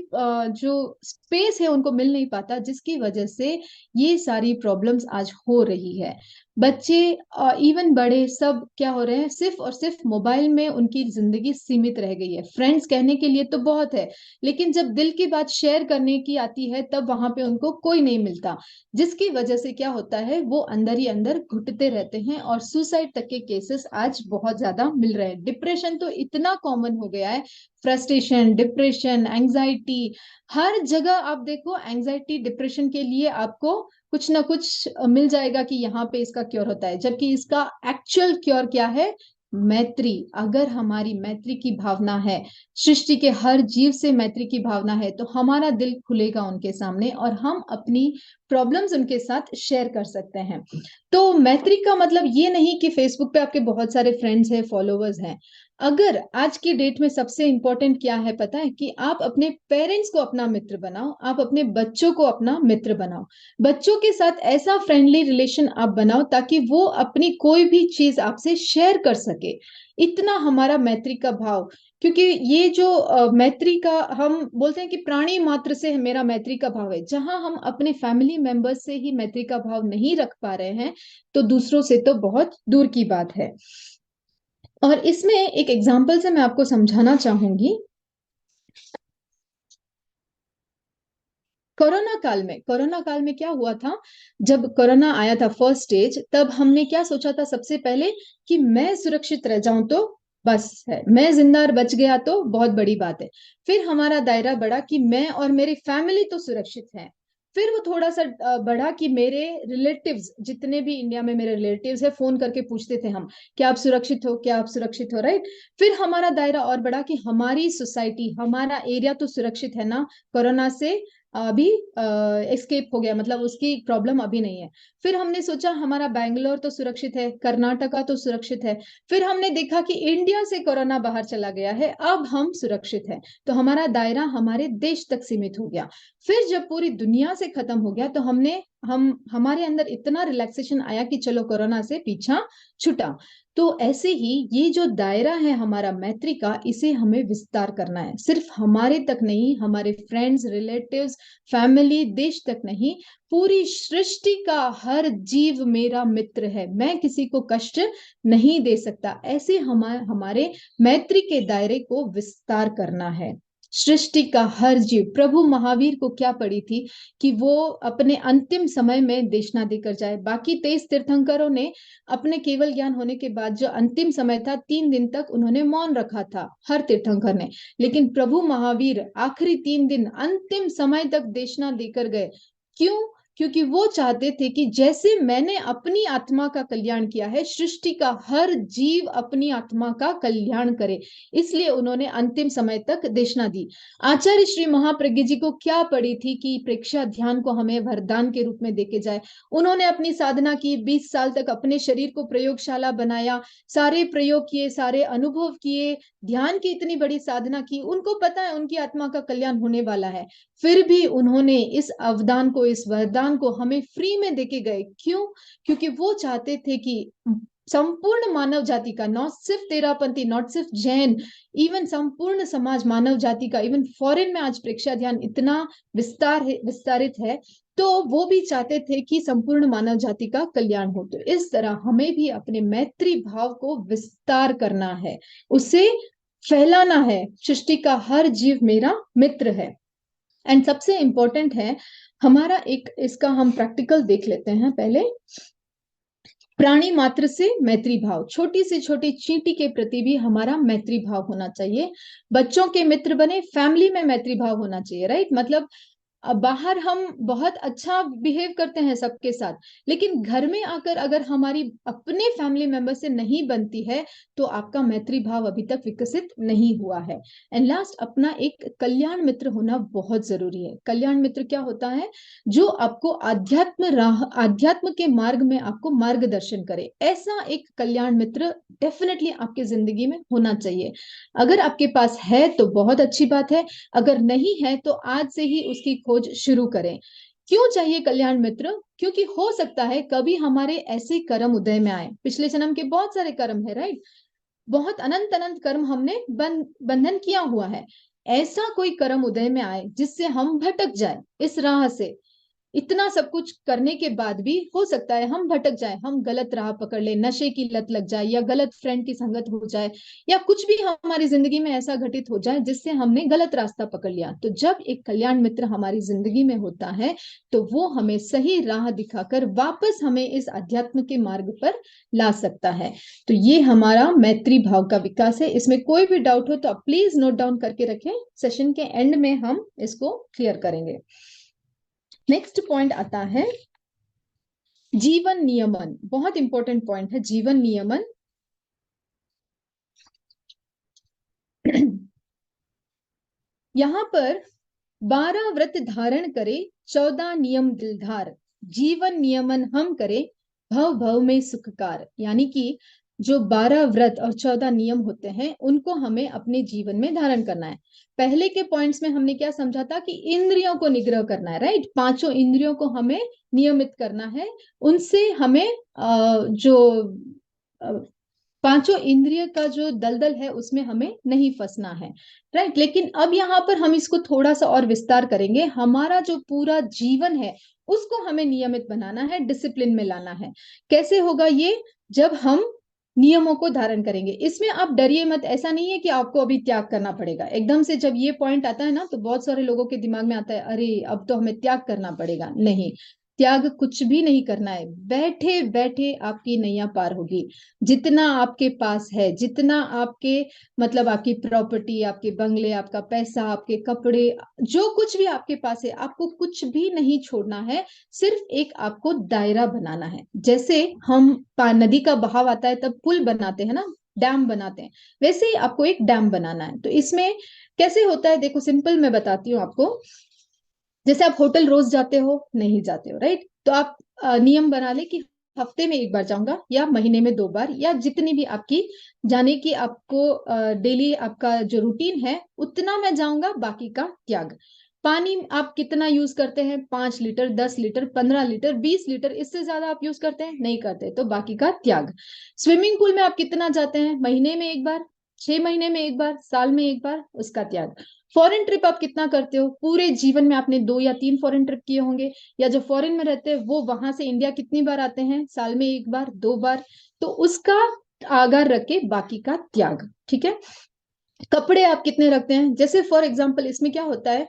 C: जो स्पेस है उनको मिल नहीं पाता, जिसकी वजह से ये सारी प्रॉब्लम्स आज हो रही है। बच्चे, इवन बड़े, सब क्या हो रहे हैं, सिर्फ और सिर्फ मोबाइल में उनकी जिंदगी सीमित रह गई है। फ्रेंड्स कहने के लिए तो बहुत है, लेकिन जब दिल की बात शेयर करने की आती है तब वहां पे उनको कोई नहीं मिलता, जिसकी वजह से क्या होता है, वो अंदर ही अंदर घुटते रहते हैं और सुसाइड तक के केसेस आज बहुत ज्यादा मिल रहे हैं। डिप्रेशन तो इतना कॉमन हो गया है, फ्रस्ट्रेशन, डिप्रेशन, एंजाइटी, हर जगह आप देखो एंजाइटी, डिप्रेशन के लिए आपको कुछ ना कुछ मिल जाएगा कि यहाँ पे इसका क्योर होता है, जबकि इसका एक्चुअल क्योर क्या है? मैत्री। अगर हमारी मैत्री की भावना है, सृष्टि के हर जीव से मैत्री की भावना है, तो हमारा दिल खुलेगा उनके सामने और हम अपनी प्रॉब्लम्स उनके साथ शेयर कर सकते हैं। तो मैत्री का मतलब ये नहीं कि फेसबुक पे आपके बहुत सारे फ्रेंड्स हैं, फॉलोअर्स हैं। अगर आज की डेट में सबसे इंपॉर्टेंट क्या है पता है, कि आप अपने पेरेंट्स को अपना मित्र बनाओ, आप अपने बच्चों को अपना मित्र बनाओ। बच्चों के साथ ऐसा फ्रेंडली रिलेशन आप बनाओ ताकि वो अपनी कोई भी चीज आपसे शेयर कर सके। इतना हमारा मैत्री का भाव, क्योंकि ये जो मैत्री का, हम बोलते हैं कि प्राणी मात्र से मेरा मैत्री का भाव है, जहां हम अपने फैमिली मेंबर्स से ही मैत्री का भाव नहीं रख पा रहे हैं तो दूसरों से तो बहुत दूर की बात है। और इसमें एक एग्जाम्पल से मैं आपको समझाना चाहूंगी। कोरोना काल में क्या हुआ था, जब कोरोना आया था फर्स्ट स्टेज, तब हमने क्या सोचा था सबसे पहले, कि मैं सुरक्षित रह जाऊं तो बस है, मैं जिंदा बच गया तो बहुत बड़ी बात है। फिर हमारा दायरा बढ़ा कि मैं और मेरी फैमिली तो सुरक्षित है। फिर वो थोड़ा सा बढ़ा कि मेरे रिलेटिव्स, जितने भी इंडिया में मेरे रिलेटिव्स है, फोन करके पूछते थे हम, क्या आप सुरक्षित हो, क्या आप सुरक्षित हो, राइट। फिर हमारा दायरा और बढ़ा कि हमारी सोसाइटी, हमारा एरिया तो सुरक्षित है ना, कोरोना से अभी एस्केप हो गया, मतलब उसकी प्रॉब्लम अभी नहीं है। फिर हमने सोचा हमारा बैंगलोर तो सुरक्षित है, कर्नाटका तो सुरक्षित है। फिर हमने देखा कि इंडिया से कोरोना बाहर चला गया है, अब हम सुरक्षित है, तो हमारा दायरा हमारे देश तक सीमित हो गया। फिर जब पूरी दुनिया से खत्म हो गया तो हमारे अंदर इतना रिलैक्सेशन आया कि चलो कोरोना से पीछा छुटा। तो ऐसे ही ये जो दायरा है हमारा मैत्री का, इसे हमें विस्तार करना है, सिर्फ हमारे तक नहीं, हमारे फ्रेंड्स, रिलेटिव्स, फैमिली, देश तक नहीं, पूरी सृष्टि का हर जीव मेरा मित्र है, मैं किसी को कष्ट नहीं दे सकता। ऐसे हमारे मैत्री के दायरे को विस्तार करना है। सृष्टि का हर जीव, प्रभु महावीर को क्या पड़ी थी कि वो अपने अंतिम समय में देशना देकर जाए। बाकी 23 तीर्थंकरों ने अपने केवल ज्ञान होने के बाद जो अंतिम समय था, 3 दिन तक उन्होंने मौन रखा था, हर तीर्थंकर ने। लेकिन प्रभु महावीर आखिरी 3 दिन, अंतिम समय तक देशना देकर गए। क्यों? क्योंकि वो चाहते थे कि जैसे मैंने अपनी आत्मा का कल्याण किया है, सृष्टि का हर जीव अपनी आत्मा का कल्याण करे, इसलिए उन्होंने अंतिम समय तक देशना दी। आचार्य श्री महाप्रज्ञ जी को क्या पड़ी थी कि प्रेक्षा ध्यान को हमें वरदान के रूप में देके जाए। उन्होंने अपनी साधना की, 20 साल तक अपने शरीर को प्रयोगशाला बनाया, सारे प्रयोग किए, सारे अनुभव किए, ध्यान की इतनी बड़ी साधना की, उनको पता है उनकी आत्मा का कल्याण होने वाला है। फिर भी उन्होंने इस अवदान को, इस वरदान को हमें फ्री में देके गए। क्यों? क्योंकि वो चाहते थे कि संपूर्ण मानव जाति का, नॉट सिर्फ तेरापंथी, नॉट सिर्फ जैन, इवन संपूर्ण समाज मानव जाति का, इवन फॉरेन में आज प्रेक्षाध्यान ध्यान इतना विस्तारित है, तो वो भी चाहते थे कि संपूर्ण मानव जाति का कल्याण हो। तो इस तरह हमें भी अपने मैत्री भाव को विस्तार करना है, उसे फैलाना है। सृष्टि का हर जीव मेरा मित्र है। एंड सबसे इंपॉर्टेंट है हमारा एक, इसका हम प्रैक्टिकल देख लेते हैं पहले। प्राणी मात्र से मैत्री भाव, छोटी से छोटी चींटी के प्रति भी हमारा मैत्री भाव होना चाहिए। बच्चों के मित्र बने, फैमिली में मैत्री भाव होना चाहिए, राइट। मतलब बाहर हम बहुत अच्छा बिहेव करते हैं सबके साथ, लेकिन घर में आकर अगर हमारी अपने फैमिली मेंबर से नहीं बनती है तो आपका मैत्री भाव अभी तक विकसित नहीं हुआ है। एंड लास्ट, अपना एक कल्याण मित्र होना बहुत जरूरी है। कल्याण मित्र क्या होता है? जो आपको आध्यात्म के मार्ग में आपको मार्गदर्शन करे। ऐसा एक कल्याण मित्र डेफिनेटली आपके जिंदगी में होना चाहिए। अगर आपके पास है तो बहुत अच्छी बात है, अगर नहीं है तो आज से ही उसकी खोज शुरू करें। क्यों चाहिए कल्याण मित्र? क्योंकि हो सकता है कभी हमारे ऐसे कर्म उदय में आए, पिछले जन्म के बहुत सारे कर्म है, राइट, बहुत अनंत अनंत कर्म हमने बंधन किया हुआ है। ऐसा कोई कर्म उदय में आए जिससे हम भटक जाए इस राह से। इतना सब कुछ करने के बाद भी हो सकता है हम भटक जाए, हम गलत राह पकड़ ले, नशे की लत लग जाए, या गलत फ्रेंड की संगत हो जाए, या कुछ भी हमारी जिंदगी में ऐसा घटित हो जाए जिससे हमने गलत रास्ता पकड़ लिया। तो जब एक कल्याण मित्र हमारी जिंदगी में होता है तो वो हमें सही राह दिखाकर वापस हमें इस अध्यात्म के मार्ग पर ला सकता है। तो ये हमारा मैत्री भाव का विकास है। इसमें कोई भी डाउट हो तो आप प्लीज नोट डाउन करके रखें, सेशन के एंड में हम इसको क्लियर करेंगे। नेक्स्ट पॉइंट आता है जीवन नियमन। बहुत इंपॉर्टेंट पॉइंट है जीवन नियमन। यहां पर 12 व्रत धारण करे, 14 नियम दिलधार, जीवन नियमन हम करे, भव भव में सुखकार। यानी कि जो 12 व्रत और 14 नियम होते हैं उनको हमें अपने जीवन में धारण करना है। पहले के पॉइंट्स में हमने क्या समझा था कि इंद्रियों को निग्रह करना है, राइट। 5 इंद्रियों को हमें नियमित करना है, उनसे हमें जो 5 इंद्रिय का जो दलदल है उसमें हमें नहीं फंसना है, राइट। लेकिन अब यहाँ पर हम इसको थोड़ा सा और विस्तार करेंगे। हमारा जो पूरा जीवन है उसको हमें नियमित बनाना है, डिसिप्लिन में लाना है। कैसे होगा ये? जब हम नियमों को धारण करेंगे। इसमें आप डरिए मत, ऐसा नहीं है कि आपको अभी त्याग करना पड़ेगा एकदम से। जब ये पॉइंट आता है ना तो बहुत सारे लोगों के दिमाग में आता है अरे अब तो हमें त्याग करना पड़ेगा। नहीं, त्याग कुछ भी नहीं करना है। बैठे बैठे आपकी नैया पार होगी। जितना आपके पास है, जितना आपके मतलब आपकी प्रॉपर्टी, आपके बंगले, आपका पैसा, आपके कपड़े, जो कुछ भी आपके पास है, आपको कुछ भी नहीं छोड़ना है। सिर्फ एक आपको दायरा बनाना है। जैसे हम नदी का बहाव आता है तब पुल बनाते हैं ना, डैम बनाते हैं, वैसे ही आपको एक डैम बनाना है। तो इसमें कैसे होता है देखो, सिंपल मैं बताती हूँ आपको। जैसे आप होटल रोज जाते हो, नहीं जाते हो, राइट। तो आप नियम बना ले कि हफ्ते में 1 बार जाऊंगा, या महीने में 2 बार, या जितनी भी आपकी जाने की आपको डेली आपका जो रूटीन है उतना मैं जाऊंगा, बाकी का त्याग। पानी आप कितना यूज करते हैं? 5 लीटर, 10 लीटर, 15 लीटर, 20 लीटर, इससे ज्यादा आप यूज करते हैं? नहीं करते, तो बाकी का त्याग। स्विमिंग पूल में आप कितना जाते हैं? महीने में 1 बार, 6 महीने में 1 बार, साल में 1 बार, उसका त्याग। फॉरेन ट्रिप आप कितना करते हो? पूरे जीवन में आपने 2 या 3 फॉरेन ट्रिप किए होंगे। या जो फॉरेन में रहते हैं वो वहां से इंडिया कितनी बार आते हैं? साल में 1 बार, 2 बार, तो उसका आगार रख के बाकी का त्याग, ठीक है। कपड़े आप कितने रखते हैं? जैसे फॉर एग्जाम्पल इसमें क्या होता है,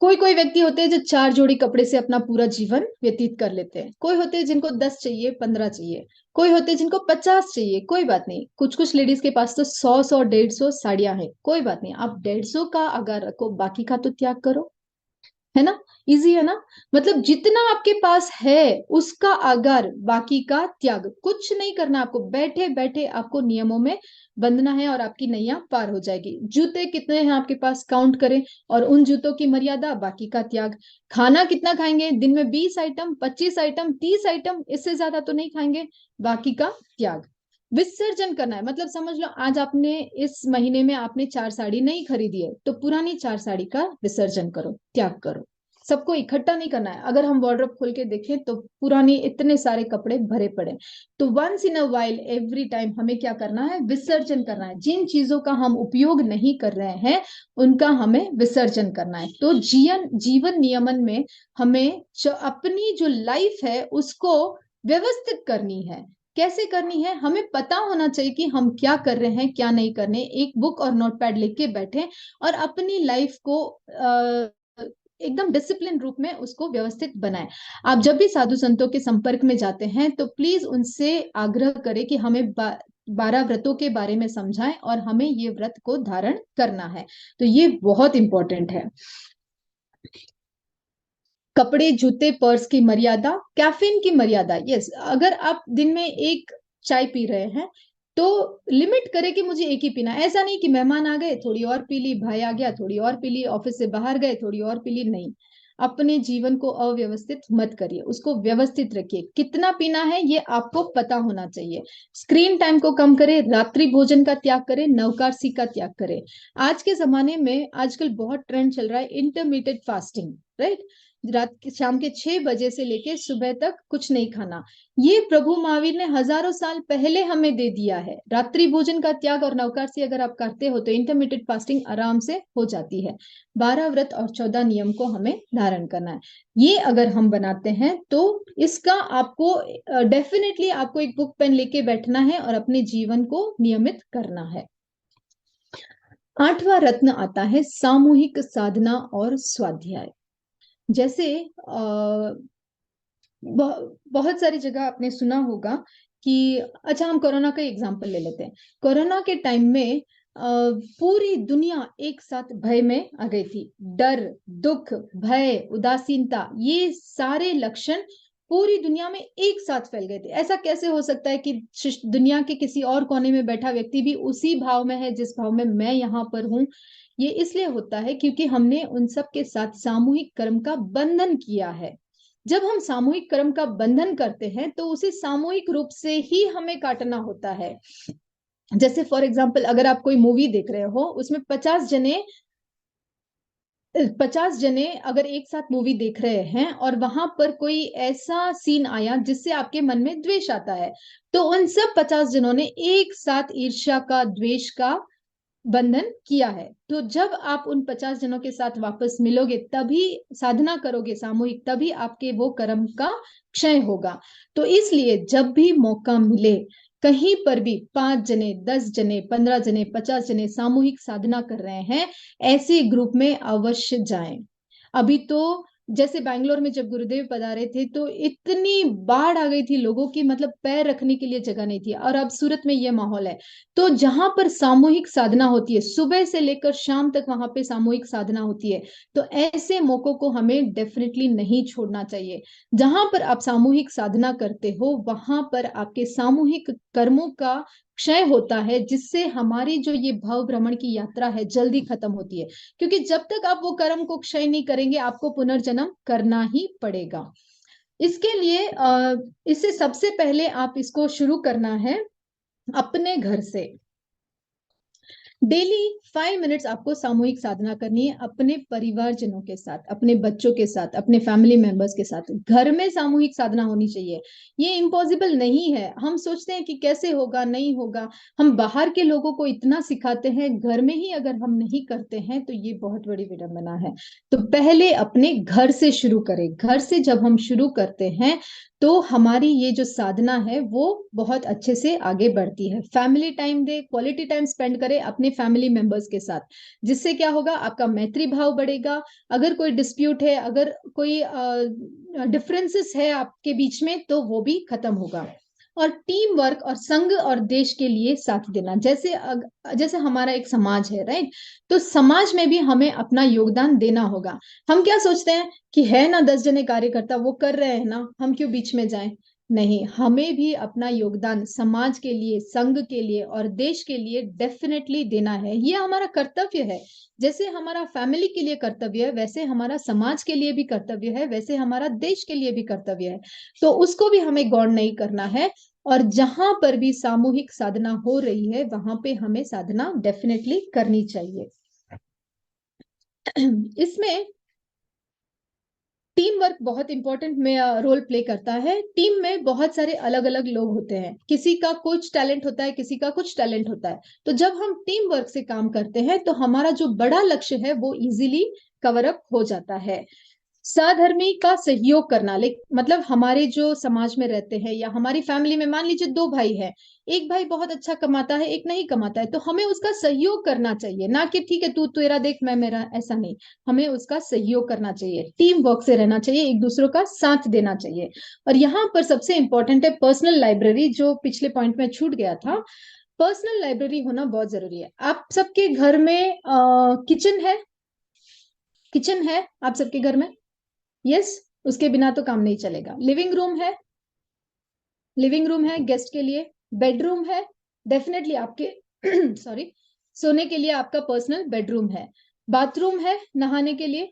C: कोई कोई व्यक्ति होते हैं जो 4 जोड़ी कपड़े से अपना पूरा जीवन व्यतीत कर लेते हैं। कोई होते हैं जिनको 10 चाहिए, 15 चाहिए, कोई होते हैं जिनको 50 चाहिए, कोई बात नहीं। कुछ कुछ लेडीज के पास तो 100 150 साड़ियां हैं, कोई बात नहीं, आप 150 का अगर रखो, बाकी का तो त्याग करो, है ना। इजी है ना। मतलब जितना आपके पास है उसका अगर, बाकी का त्याग। कुछ नहीं करना आपको, बैठे बैठे आपको नियमों में बंधना है और आपकी नैया पार हो जाएगी। जूते कितने हैं आपके पास, काउंट करें, और उन जूतों की मर्यादा, बाकी का त्याग। खाना कितना खाएंगे? दिन में 20 आइटम, 25 आइटम, 30 आइटम, इससे ज्यादा तो नहीं खाएंगे, बाकी का त्याग। विसर्जन करना है, मतलब समझ लो आज आपने इस महीने में आपने 4 साड़ी नहीं खरीदी है तो पुरानी 4 साड़ी का विसर्जन करो, त्याग करो। सबको इकट्ठा नहीं करना है। अगर हम वार्डरोब खोल के देखें तो पुराने इतने सारे कपड़े भरे पड़े। तो once in a while, every time हमें क्या करना है, विसर्जन करना है। जिन चीजों का हम उपयोग नहीं कर रहे हैं उनका हमें विसर्जन करना है। तो जीवन नियमन में हमें अपनी जो लाइफ है उसको व्यवस्थित करनी है। कैसे करनी है, हमें पता होना चाहिए कि हम क्या कर रहे हैं क्या नहीं करने। एक बुक और नोटपैड लेके बैठे और अपनी लाइफ को एकदम डिसिप्लिन रूप में उसको व्यवस्थित बनाएं। आप जब भी साधु संतों के संपर्क में जाते हैं तो प्लीज उनसे आग्रह करें कि हमें 12 व्रतों के बारे में समझाएं और हमें ये व्रत को धारण करना है। तो ये बहुत इंपॉर्टेंट है। कपड़े, जूते, पर्स की मर्यादा, कैफीन की मर्यादा। यस, अगर आप दिन में एक चाय पी रहे हैं तो लिमिट करें कि मुझे एक ही पीना। ऐसा नहीं कि मेहमान आ गए थोड़ी और पी ली, भाई आ गया थोड़ी और पी ली, ऑफिस से बाहर गए थोड़ी और पी ली। नहीं, अपने जीवन को अव्यवस्थित मत करिए, उसको व्यवस्थित रखिए। कितना पीना है ये आपको पता होना चाहिए। स्क्रीन टाइम को कम करें, रात्रि भोजन का त्याग करें, नवकार्सी का त्याग करें। आज के जमाने में आजकल बहुत ट्रेंड चल रहा है इंटरमीडिएट फास्टिंग, राइट। शाम के 6 बजे से लेके सुबह तक कुछ नहीं खाना। ये प्रभु महावीर ने हजारों साल पहले हमें दे दिया है। रात्रि भोजन का त्याग और नवकार्सी अगर आप करते हो तो इंटरमीडिएट फास्टिंग आराम से हो जाती है। 12 व्रत और 14 नियम को हमें धारण करना है। ये अगर हम बनाते हैं तो इसका आपको डेफिनेटली आपको एक बुक पेन लेके बैठना है और अपने जीवन को नियमित करना है। 8वां रत्न आता है सामूहिक साधना और स्वाध्याय। जैसे बहुत सारी जगह आपने सुना होगा कि, अच्छा हम कोरोना का एग्जांपल ले लेते हैं। कोरोना के टाइम में पूरी दुनिया एक साथ भय में आ गई थी। डर, दुख, भय, उदासीनता, ये सारे लक्षण पूरी दुनिया में एक साथ फैल गए थे। ऐसा कैसे हो सकता है कि दुनिया के किसी और कोने में बैठा व्यक्ति भी उसी भाव में है जिस भाव में मैं यहाँ पर हूँ? ये इसलिए होता है क्योंकि हमने उन सब के साथ सामूहिक कर्म का बंधन किया है। जब हम सामूहिक कर्म का बंधन करते हैं तो उसे सामूहिक रूप से ही हमें काटना होता है। जैसे फॉर एग्जाम्पल, अगर आप कोई मूवी देख रहे हो, उसमें 50 जने अगर एक साथ मूवी देख रहे हैं और वहां पर कोई ऐसा सीन आया जिससे आपके मन में द्वेष आता है, तो उन सब 50 जनों ने एक साथ ईर्ष्या का, द्वेष का बंधन किया है। तो जब आप उन 50 जनों के साथ वापस मिलोगे, तभी साधना करोगे सामूहिक, तभी आपके वो कर्म का क्षय होगा। तो इसलिए जब भी मौका मिले, कहीं पर भी 5 जने, 10 जने, 15 जने, 50 जने सामूहिक साधना कर रहे हैं, ऐसे ग्रुप में अवश्य जाएं। अभी तो जैसे बैंगलोर में जब गुरुदेव पधारे थे तो इतनी बाढ़ आ गई थी लोगों की, मतलब पैर रखने के लिए जगह नहीं थी। और अब सूरत में यह माहौल है। तो जहां पर सामूहिक साधना होती है, सुबह से लेकर शाम तक वहां पे सामूहिक साधना होती है, तो ऐसे मौकों को हमें डेफिनेटली नहीं छोड़ना चाहिए। जहां पर आप सामूहिक साधना करते हो वहां पर आपके सामूहिक कर्मों का क्षय होता है, जिससे हमारी जो ये भव भ्रमण की यात्रा है जल्दी खत्म होती है। क्योंकि जब तक आप वो कर्म को क्षय नहीं करेंगे, आपको पुनर्जन्म करना ही पड़ेगा। इसके लिए इससे सबसे पहले आप इसको शुरू करना है अपने घर से। डेली 5 मिनट्स आपको सामूहिक साधना करनी है अपने परिवारजनों के साथ, अपने बच्चों के साथ, अपने फैमिली मेंबर्स के साथ। घर में सामूहिक साधना होनी चाहिए। ये इम्पॉसिबल नहीं है। हम सोचते हैं कि कैसे होगा, नहीं होगा। हम बाहर के लोगों को इतना सिखाते हैं, घर में ही अगर हम नहीं करते हैं तो ये बहुत बड़ी विडंबना है। तो पहले अपने घर से शुरू करें। घर से जब हम शुरू करते हैं तो हमारी ये जो साधना है वो बहुत अच्छे से आगे बढ़ती है। फैमिली टाइम दे, क्वालिटी टाइम स्पेंड करें अपने फैमिली मेंबर्स के साथ, जिससे क्या होगा, आपका मैत्री भाव बढ़ेगा। अगर कोई डिस्प्यूट है, अगर कोई डिफरेंसेस है आपके बीच में, तो वो भी खत्म होगा। और टीम वर्क और संघ और देश के लिए साथ देना। जैसे हमारा एक समाज है, राइट। तो समाज में भी हमें अपना योगदान देना होगा। हम क्या सोचते हैं कि है ना 10 जने कार्यकर्ता, वो कर रहे हैं ना, हम क्यों बीच में जाएं। नहीं, हमें भी अपना योगदान समाज के लिए, संघ के लिए और देश के लिए डेफिनेटली देना है। ये हमारा कर्तव्य है। जैसे हमारा फैमिली के लिए कर्तव्य है, वैसे हमारा समाज के लिए भी कर्तव्य है, वैसे हमारा देश के लिए भी कर्तव्य है। तो उसको भी हमें गौर नहीं करना है। और जहां पर भी सामूहिक साधना हो रही है वहां पे हमें साधना डेफिनेटली करनी चाहिए। इसमें टीम वर्क बहुत इंपॉर्टेंट में रोल प्ले करता है। टीम में बहुत सारे अलग अलग लोग होते हैं, किसी का कुछ टैलेंट होता है, किसी का कुछ टैलेंट होता है। तो जब हम टीम वर्क से काम करते हैं तो हमारा जो बड़ा लक्ष्य है वो इजीली कवर अप हो जाता है। सहधर्मी का सहयोग करना, मतलब हमारे जो समाज में रहते हैं या हमारी फैमिली में, मान लीजिए 2 भाई हैं, एक भाई बहुत अच्छा कमाता है, एक नहीं कमाता है, तो हमें उसका सहयोग करना चाहिए, ना कि ठीक है तू तेरा देख मैं मेरा, ऐसा नहीं। हमें उसका सहयोग करना चाहिए, टीम वर्क से रहना चाहिए, एक दूसरों का साथ देना चाहिए। और यहाँ पर सबसे इंपॉर्टेंट है पर्सनल लाइब्रेरी, जो पिछले पॉइंट में छूट गया था। पर्सनल लाइब्रेरी होना बहुत जरूरी है। आप सबके घर में किचन है? किचन है आप सबके घर में? यस, उसके बिना तो काम नहीं चलेगा। लिविंग रूम है? लिविंग रूम है गेस्ट के लिए। बेडरूम है? डेफिनेटली आपके सॉरी, सोने के लिए आपका पर्सनल बेडरूम है। बाथरूम है नहाने के लिए?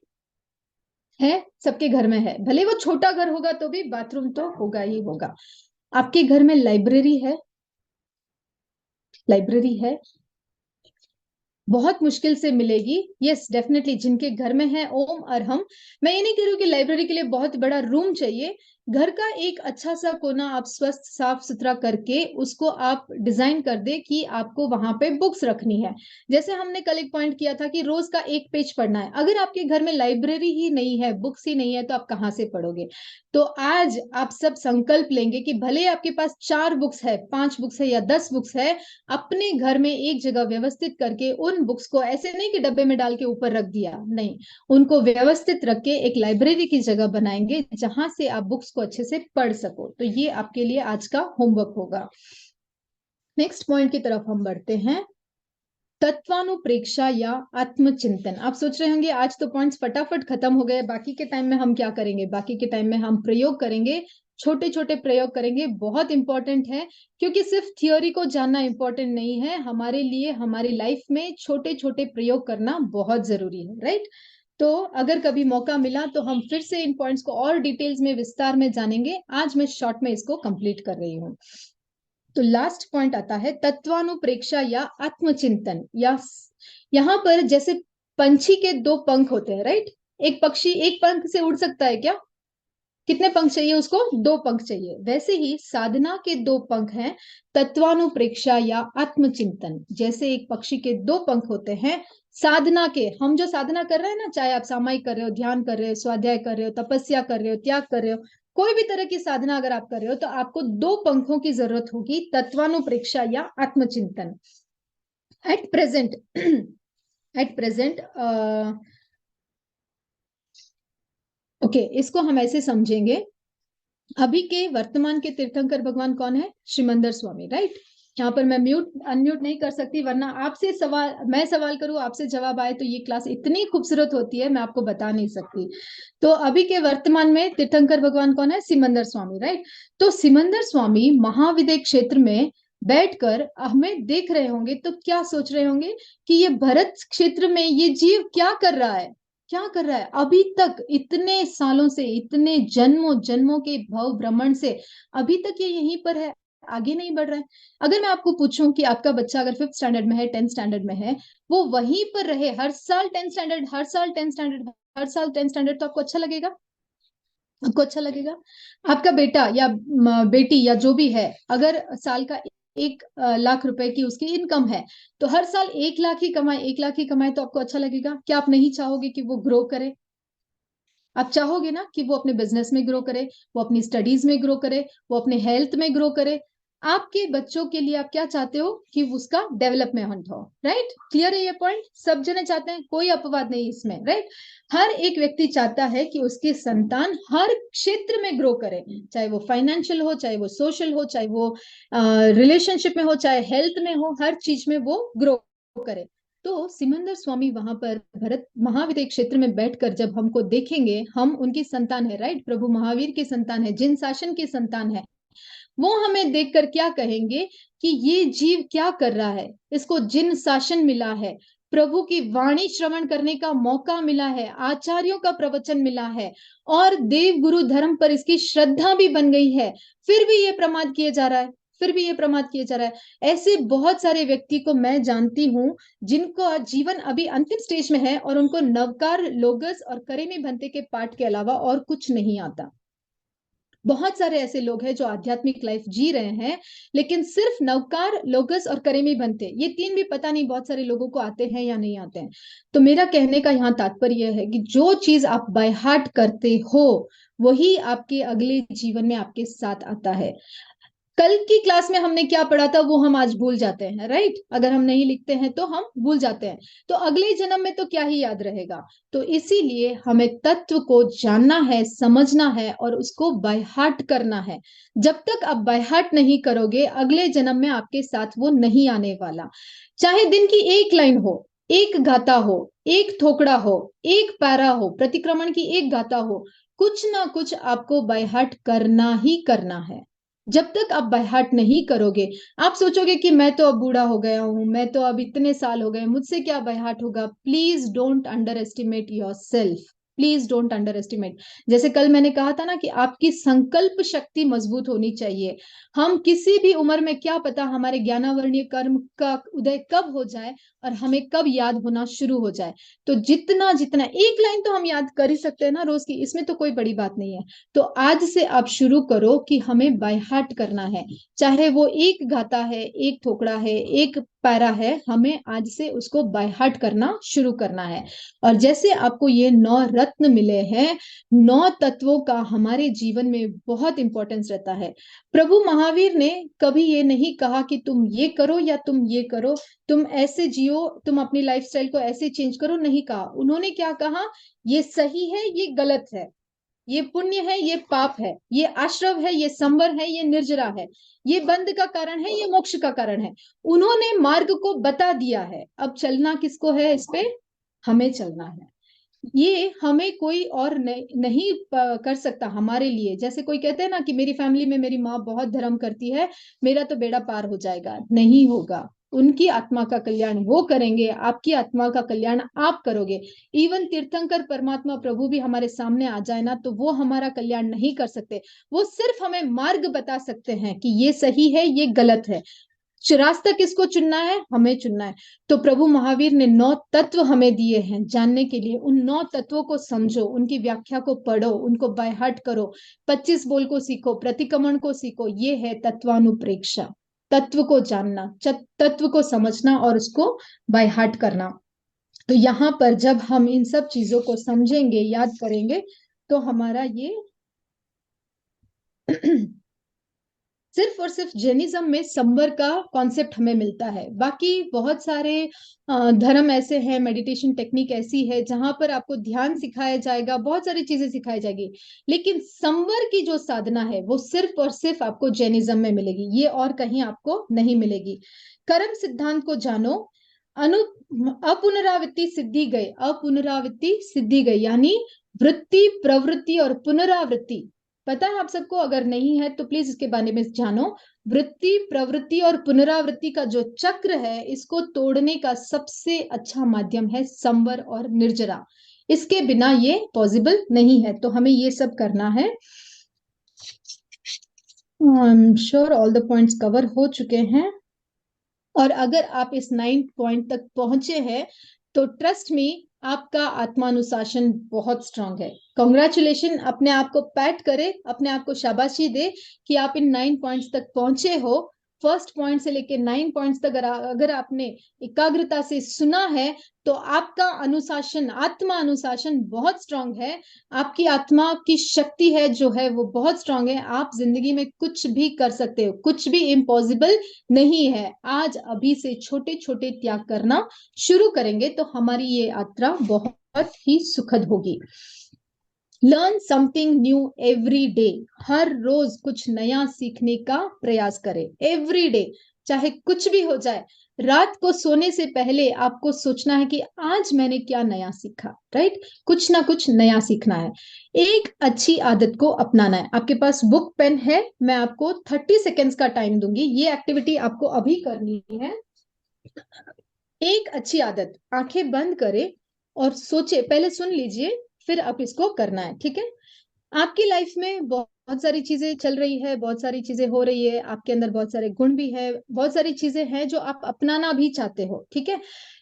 C: है, सबके घर में है, भले वो छोटा घर होगा तो भी बाथरूम तो होगा ही होगा। आपके घर में लाइब्रेरी है? लाइब्रेरी है? बहुत मुश्किल से मिलेगी। यस डेफिनेटली, जिनके घर में है ओम अरहम। मैं ये नहीं कह रही हूँ कि लाइब्रेरी के लिए बहुत बड़ा रूम चाहिए, घर का एक अच्छा सा कोना आप स्वस्थ साफ सुथरा करके उसको आप डिजाइन कर दे कि आपको वहां पे बुक्स रखनी है। जैसे हमने कल एक पॉइंट किया था कि रोज का एक पेज पढ़ना है। अगर आपके घर में लाइब्रेरी ही नहीं है, बुक्स ही नहीं है, तो आप कहाँ से पढ़ोगे? तो आज आप सब संकल्प लेंगे कि भले आपके पास 4 बुक्स है, 5 बुक्स है या 10 बुक्स है, अपने घर में एक जगह व्यवस्थित करके उन बुक्स को, ऐसे नहीं कि डब्बे में डाल के ऊपर रख दिया, नहीं, उनको व्यवस्थित रख के एक लाइब्रेरी की जगह बनाएंगे जहां से आप बुक्स को अच्छे से पढ़ सको। तो ये आपके लिए आज का होमवर्क होगा। नेक्स्ट पॉइंट की तरफ हम बढ़ते हैं, तत्वानुप्रेक्षा या आत्मचिंतन। आप सोच रहे होंगे आज तो पॉइंट्स फटाफट खत्म हो गए, बाकी के टाइम में हम क्या करेंगे? बाकी के टाइम में हम प्रयोग करेंगे, छोटे छोटे प्रयोग करेंगे। बहुत इंपॉर्टेंट है, क्योंकि सिर्फ थियोरी को जानना इंपॉर्टेंट नहीं है, हमारे लिए हमारी लाइफ में छोटे छोटे प्रयोग करना बहुत जरूरी है, राइट? तो अगर कभी मौका मिला तो हम फिर से इन पॉइंट्स को और डिटेल्स में विस्तार में जानेंगे। आज मैं शॉर्ट में इसको कंप्लीट कर रही हूँ। तो लास्ट पॉइंट आता है तत्वानुप्रेक्षा या आत्मचिंतन। या यहाँ पर जैसे पंछी के 2 पंख होते हैं, राइट? एक पक्षी एक पंख से उड़ सकता है क्या? कितने पंख चाहिए उसको? 2 पंख चाहिए। वैसे ही साधना के 2 पंख हैं, तत्वानुप्रेक्षा या आत्मचिंतन। जैसे एक पक्षी के 2 पंख होते हैं, साधना के, हम जो साधना कर रहे हैं ना, चाहे आप सामायिक कर रहे हो, ध्यान कर रहे हो, स्वाध्याय कर रहे हो, तपस्या कर रहे हो, त्याग कर रहे हो, कोई भी तरह की साधना अगर आप कर रहे हो तो आपको 2 पंखों की जरूरत होगी, तत्वानुप्रेक्षा या आत्मचिंतन। At present at present okay, इसको हम ऐसे समझेंगे, अभी के वर्तमान के तीर्थंकर भगवान कौन है? श्रीमंदर स्वामी, राइट? यहाँ पर मैं म्यूट अनम्यूट नहीं कर सकती, वरना आपसे सवाल, मैं सवाल करूं आपसे जवाब आए तो ये क्लास इतनी खूबसूरत होती है, मैं आपको बता नहीं सकती। तो अभी के वर्तमान में तीर्थंकर भगवान कौन है? सिमंदर स्वामी, राइट? तो सिमंदर स्वामी महाविद्य क्षेत्र में बैठकर हमें देख रहे होंगे तो क्या सोच रहे होंगे कि ये भरत क्षेत्र में ये जीव क्या कर रहा है, क्या कर रहा है? अभी तक इतने सालों से, इतने जन्मों जन्मों के भव भ्रमण से अभी तक ये यहीं पर है, आगे नहीं बढ़ रहा है। अगर मैं आपको पूछूं कि आपका बच्चा अगर 5th स्टैंडर्ड में है, 10th स्टैंडर्ड में है, वो वहीं पर रहे, हर साल 10th स्टैंडर्ड, हर साल 10th स्टैंडर्ड, हर साल 10th स्टैंडर्ड, तो आपको अच्छा लगेगा? आपको अच्छा लगेगा? आपका बेटा या बेटी या जो भी है, अगर साल का 1 लाख रुपए की उसकी इनकम है, तो हर साल 1 लाख ही कमाए, 1 लाख ही कमाए, तो आपको अच्छा लगेगा? क्या आप नहीं चाहोगे कि वो ग्रो करे? आप चाहोगे ना कि वो अपने बिजनेस में ग्रो करे, वो अपनी स्टडीज में ग्रो करे, वो अपने हेल्थ में ग्रो करे। आपके बच्चों के लिए आप क्या चाहते हो? कि उसका डेवलपमेंट हो, राइट? क्लियर है ये पॉइंट? सब जने चाहते हैं, कोई अपवाद नहीं इसमें, राइट? हर एक व्यक्ति चाहता है कि उसकी संतान हर क्षेत्र में ग्रो करे, चाहे वो फाइनेंशियल हो, चाहे वो सोशल हो, चाहे वो रिलेशनशिप में हो, चाहे हेल्थ में हो, हर चीज में वो ग्रो करे। तो सिमंदर स्वामी वहां पर भरत महावीर क्षेत्र में बैठकर जब हमको देखेंगे, हम उनकी संतान है, राइट? प्रभु महावीर की संतान है, जिन शासन की संतान है, वो हमें देखकर क्या कहेंगे कि ये जीव क्या कर रहा है, इसको जिन शासन मिला है, प्रभु की वाणी श्रवण करने का मौका मिला है, आचार्यों का प्रवचन मिला है, और देव गुरु धर्म पर इसकी श्रद्धा भी बन गई है, फिर भी ये प्रमाद किए जा रहा है, फिर भी ये प्रमाद किया जा रहा है। ऐसे बहुत सारे व्यक्ति को मैं जानती हूँ जिनको जीवन अभी अंतिम स्टेज में है और उनको नवकार, लोगस और करेमी भंते के पाठ के अलावा और कुछ नहीं आता। बहुत सारे ऐसे लोग हैं जो आध्यात्मिक लाइफ जी रहे हैं, लेकिन सिर्फ नवकार, लोगस और करेमी भंते, ये तीन भी पता नहीं बहुत सारे लोगों को आते हैं या नहीं आते हैं। तो मेरा कहने का यहाँ तात्पर्य है कि जो चीज आप बाय हार्ट करते हो वही आपके अगले जीवन में आपके साथ आता है। कल की क्लास में हमने क्या पढ़ा था वो हम आज भूल जाते हैं, राइट? अगर हम नहीं लिखते हैं तो हम भूल जाते हैं, तो अगले जन्म में तो क्या ही याद रहेगा। तो इसीलिए हमें तत्व को जानना है, समझना है और उसको बाय हार्ट करना है। जब तक आप बाय हार्ट नहीं करोगे अगले जन्म में आपके साथ वो नहीं आने वाला। चाहे दिन की एक लाइन हो, एक गाथा हो, एक थोकड़ा हो, एक पैरा हो, प्रतिक्रमण की एक गाथा हो, कुछ ना कुछ आपको बाय हार्ट करना ही करना है। जब तक आप बाय हार्ट नहीं करोगे, आप सोचोगे कि मैं तो अब बूढ़ा हो गया हूं, मैं तो अब इतने साल हो गए, मुझसे क्या बाय हार्ट होगा। Please don't under estimate yourself, please don't under estimate. जैसे कल मैंने कहा था ना कि आपकी संकल्प शक्ति मजबूत होनी चाहिए। हम किसी भी उम्र में, क्या पता हमारे ज्ञानावर्णीय कर्म का उदय कब हो जाए और हमें कब याद होना शुरू हो जाए। तो जितना जितना एक लाइन तो हम याद कर ही सकते हैं ना रोज की, इसमें तो कोई बड़ी बात नहीं है। तो आज से आप शुरू करो कि हमें बाय हार्ट करना है, चाहे वो एक गाथा है, एक थोकड़ा है, एक पैरा है, हमें आज से उसको बाय हार्ट करना शुरू करना है। और जैसे आपको ये 9 रत्न मिले हैं, 9 तत्वों का हमारे जीवन में बहुत इंपॉर्टेंस रहता है। प्रभु महावीर ने कभी ये नहीं कहा कि तुम ये करो या तुम ये करो, तुम ऐसे जियो, तुम अपनी लाइफस्टाइल को ऐसे चेंज करो, नहीं कहा। उन्होंने क्या कहा? ये सही है, ये गलत है, ये पुण्य है, ये पाप है, ये आश्रव है, ये संवर है, ये निर्जरा है, ये बंध का कारण है, ये मोक्ष का कारण है। उन्होंने मार्ग को बता दिया है। अब चलना किसको है? इस पे हमें चलना है। ये हमें कोई और नहीं कर सकता हमारे लिए। जैसे कोई कहते हैं ना कि मेरी फैमिली में मेरी माँ बहुत धर्म करती है, मेरा तो बेड़ा पार हो जाएगा। नहीं होगा। उनकी आत्मा का कल्याण वो करेंगे, आपकी आत्मा का कल्याण आप करोगे। इवन तीर्थंकर परमात्मा प्रभु भी हमारे सामने आ जाए ना, तो वो हमारा कल्याण नहीं कर सकते। वो सिर्फ हमें मार्ग बता सकते हैं कि ये सही है, ये गलत है। रास्ता किसको चुनना है? हमें चुनना है। तो प्रभु महावीर ने 9 तत्व हमें दिए हैं जानने के लिए। उन 9 तत्वों को समझो, उनकी व्याख्या को पढ़ो, उनको बाय हार्ट करो, 25 बोल को सीखो, प्रतिक्रमण को सीखो। ये है तत्वानुप्रेक्षा, तत्व को जानना, तत्व को समझना और उसको बाय हार्ट करना। तो यहाँ पर जब हम इन सब चीजों को समझेंगे, याद करेंगे, तो हमारा ये सिर्फ और सिर्फ जैनिज्म में संवर का कॉन्सेप्ट हमें मिलता है। बाकी बहुत सारे धर्म ऐसे हैं, मेडिटेशन टेक्निक ऐसी है जहां पर आपको ध्यान सिखाया जाएगा, बहुत सारी चीजें सिखाई जाएगी, लेकिन संवर की जो साधना है वो सिर्फ और सिर्फ आपको जैनिज्म में मिलेगी, ये और कहीं आपको नहीं मिलेगी। कर्म सिद्धांत को जानो। अपुनरावृत्ति सिद्धि गई, अपुनरावृत्ति सिद्धि गई, यानी वृत्ति, प्रवृत्ति और पुनरावृत्ति। पता है आप सबको? अगर नहीं है तो प्लीज इसके बारे में जानो। वृत्ति, प्रवृत्ति और पुनरावृत्ति का जो चक्र है, इसको तोड़ने का सबसे अच्छा माध्यम है संवर और निर्जरा। इसके बिना ये पॉसिबल नहीं है। तो हमें ये सब करना है। I am sure all the points cover हो चुके हैं। और अगर आप इस 9th पॉइंट तक पहुंचे हैं तो ट्रस्ट मी, आपका आत्मानुशासन बहुत स्ट्रांग है। कॉन्ग्रेचुलेशन, अपने आप को पैट करे, अपने आप को शाबाशी दे कि आप इन 9 पॉइंट्स तक पहुंचे हो। फर्स्ट पॉइंट से लेके 9 पॉइंट्स तक अगर आपने एकाग्रता से सुना है तो आपका अनुशासन, आत्मा अनुशासन बहुत स्ट्रांग है। आपकी आत्मा की शक्ति है जो है वो बहुत स्ट्रांग है। आप जिंदगी में कुछ भी कर सकते हो, कुछ भी इम्पॉसिबल नहीं है। आज अभी से छोटे छोटे त्याग करना शुरू करेंगे तो हमारी ये यात्रा बहुत ही सुखद होगी। Learn something new every day. हर रोज कुछ नया सीखने का प्रयास करें। एवरी डे, चाहे कुछ भी हो जाए। रात को सोने से पहले आपको सोचना है कि आज मैंने क्या नया सीखा, राइट? कुछ ना कुछ नया सीखना है। एक अच्छी आदत को अपनाना है। आपके पास बुक पेन है, मैं आपको 30 सेकेंड्स का टाइम दूंगी। ये एक्टिविटी आपको अभी करनी है। एक अच्छी आदत, आंखें बंद करें और सोचे, पहले सुन लीजिए फिर आप इसको करना है, ठीक है? आपकी लाइफ में बहुत सारी चीजें चल रही है, बहुत सारी चीजें हो रही है, आपके अंदर बहुत सारे गुण भी है, बहुत सारी चीजें हैं जो आप अपनाना भी चाहते हो, ठीक है।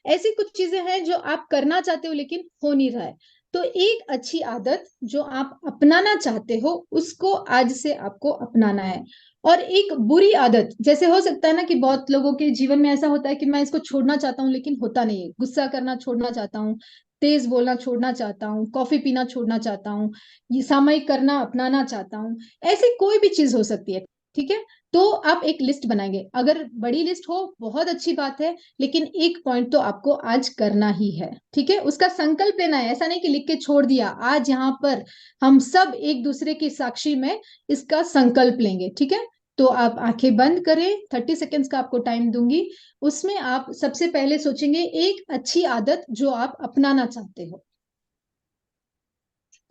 C: ऐसी कुछ चीजें हैं जो आप करना चाहते हो लेकिन हो नहीं रहा है। तो एक अच्छी आदत जो आप अपनाना चाहते हो उसको आज से आपको अपनाना है। और एक बुरी आदत, जैसे हो सकता है ना कि बहुत लोगों के जीवन में ऐसा होता है कि मैं इसको छोड़ना चाहता हूँ लेकिन होता नहीं है, गुस्सा करना छोड़ना चाहता हूँ, तेज बोलना छोड़ना चाहता हूँ, कॉफी पीना छोड़ना चाहता हूँ, ये सामयिक करना अपनाना चाहता हूँ, ऐसी कोई भी चीज हो सकती है, ठीक है। तो आप एक लिस्ट बनाएंगे, अगर बड़ी लिस्ट हो बहुत अच्छी बात है, लेकिन एक पॉइंट तो आपको आज करना ही है, ठीक है। उसका संकल्प लेना है, ऐसा नहीं कि लिख के छोड़ दिया। आज यहाँ पर हम सब एक दूसरे की साक्षी में इसका संकल्प लेंगे, ठीक है। तो आप आंखें बंद करें, 30 सेकेंड्स का आपको टाइम दूंगी। उसमें आप सबसे पहले सोचेंगे एक अच्छी आदत जो आप अपनाना चाहते हो,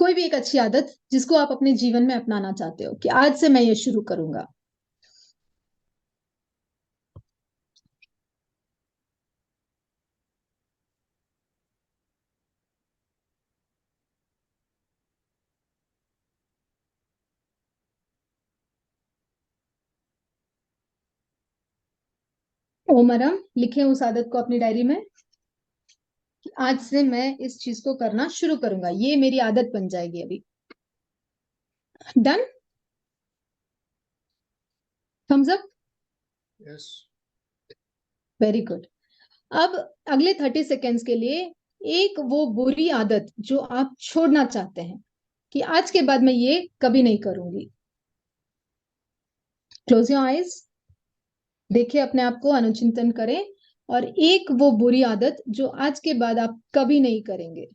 C: कोई भी एक अच्छी आदत जिसको आप अपने जीवन में अपनाना चाहते हो कि आज से मैं ये शुरू करूंगा। ओमरम लिखें उस आदत को अपनी डायरी में कि आज से मैं इस चीज को करना शुरू करूंगा, ये मेरी आदत बन जाएगी अभी। Done. Thumbs up.
A: Yes.
C: Very good. अब अगले 30 सेकेंड्स के लिए एक वो बुरी आदत जो आप छोड़ना चाहते हैं कि आज के बाद मैं ये कभी नहीं करूंगी। क्लोज योर आईज, देखिए अपने आप को, अनुचिंतन करें, और एक वो बुरी आदत जो आज के बाद आप कभी नहीं करेंगे।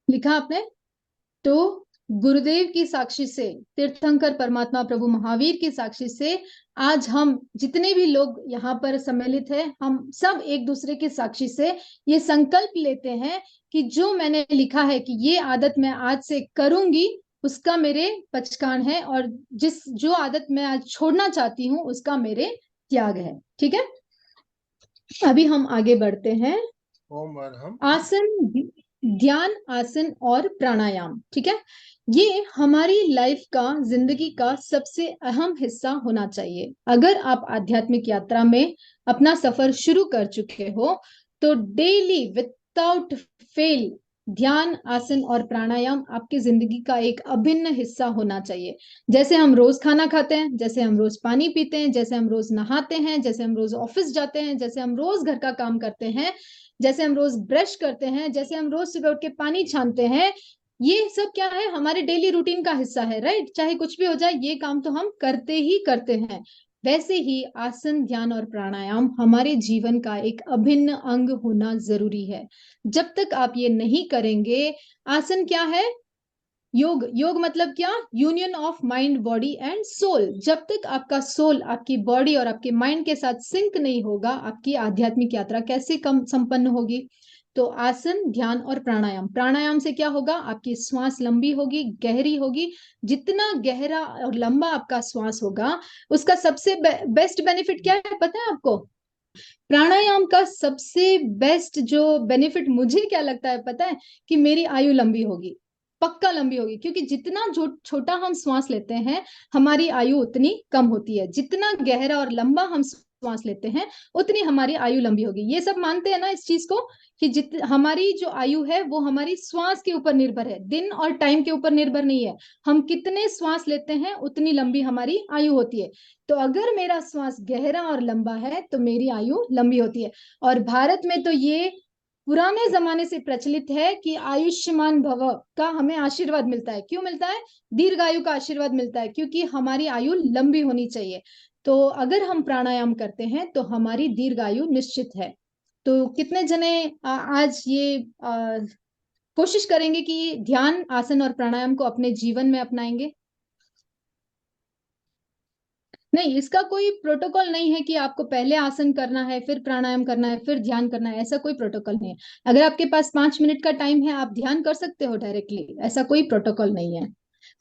C: लिखा आपने? तो गुरुदेव की साक्षी से, तीर्थंकर परमात्मा प्रभु महावीर की साक्षी से, आज हम जितने भी लोग यहाँ पर सम्मिलित हैं, हम सब एक दूसरे की साक्षी से ये संकल्प लेते हैं कि जो मैंने लिखा है कि ये आदत मैं आज से करूंगी, उसका मेरे पचकान है, और जो आदत मैं आज छोड़ना चाहती हूँ उसका मेरे त्याग है, ठीक है। अभी हम आगे बढ़ते हैं।
A: ओम अर्हम।
C: आसन, ध्यान, आसन और प्राणायाम, ठीक है। ये हमारी लाइफ का, जिंदगी का सबसे अहम हिस्सा होना चाहिए। अगर आप आध्यात्मिक यात्रा में अपना सफर शुरू कर चुके हो तो डेली विदाउट फेल ध्यान, आसन और प्राणायाम आपकी जिंदगी का एक अभिन्न हिस्सा होना चाहिए। जैसे हम रोज खाना खाते हैं, जैसे हम रोज पानी पीते हैं, जैसे हम रोज नहाते हैं, जैसे हम रोज ऑफिस जाते हैं, जैसे हम रोज घर का काम करते हैं, जैसे हम रोज ब्रश करते हैं, जैसे हम रोज सुबह उठ के पानी छानते हैं, ये सब क्या है, हमारे डेली रूटीन का हिस्सा है, राइट। चाहे कुछ भी हो जाए ये काम तो हम करते ही करते हैं। वैसे ही आसन, ध्यान और प्राणायाम हमारे जीवन का एक अभिन्न अंग होना जरूरी है। जब तक आप ये नहीं करेंगे, आसन क्या है? योग। योग मतलब क्या? Union of mind, body and soul. जब तक आपका सोल आपकी बॉडी और आपके माइंड के साथ सिंक नहीं होगा, आपकी आध्यात्मिक यात्रा कैसे कम संपन्न होगी? तो आसन, ध्यान और प्राणायाम। प्राणायाम से क्या होगा? आपकी श्वास लंबी होगी, गहरी होगी। जितना गहरा और लंबा आपका श्वास होगा, उसका सबसे बेस्ट बेनिफिट क्या है पता है आपको? प्राणायाम का सबसे बेस्ट जो बेनिफिट मुझे क्या लगता है पता है? कि मेरी आयु लंबी होगी, पक्का लंबी होगी, क्योंकि जितना जो छोटा हम श्वास लेते हैं हमारी आयु उतनी कम होती है, जितना गहरा और लंबा हम श्वास लेते हैं उतनी हमारी आयु लंबी होगी। ये सब मानते हैं ना इस चीज को, कि हमारी जो आयु है वो हमारी श्वास के ऊपर निर्भर है, दिन और टाइम के ऊपर निर्भर नहीं है। हम कितने श्वास लेते हैं उतनी लंबी हमारी आयु होती है। तो अगर मेरा श्वास गहरा और लंबा है तो मेरी आयु लंबी होती है। और भारत में तो ये पुराने जमाने से प्रचलित है कि आयुष्मान भव का हमें आशीर्वाद मिलता है। क्यों मिलता है? दीर्घायु का आशीर्वाद मिलता है, क्योंकि हमारी आयु लंबी होनी चाहिए। तो अगर हम प्राणायाम करते हैं तो हमारी दीर्घायु निश्चित है। तो कितने जने आज ये कोशिश करेंगे कि ध्यान, आसन और प्राणायाम को अपने जीवन में अपनाएंगे? नहीं, इसका कोई प्रोटोकॉल नहीं है कि आपको पहले आसन करना है, फिर प्राणायाम करना है, फिर ध्यान करना है, ऐसा कोई प्रोटोकॉल नहीं है। अगर आपके पास 5 मिनट का टाइम है आप ध्यान कर सकते हो डायरेक्टली, ऐसा कोई प्रोटोकॉल नहीं है।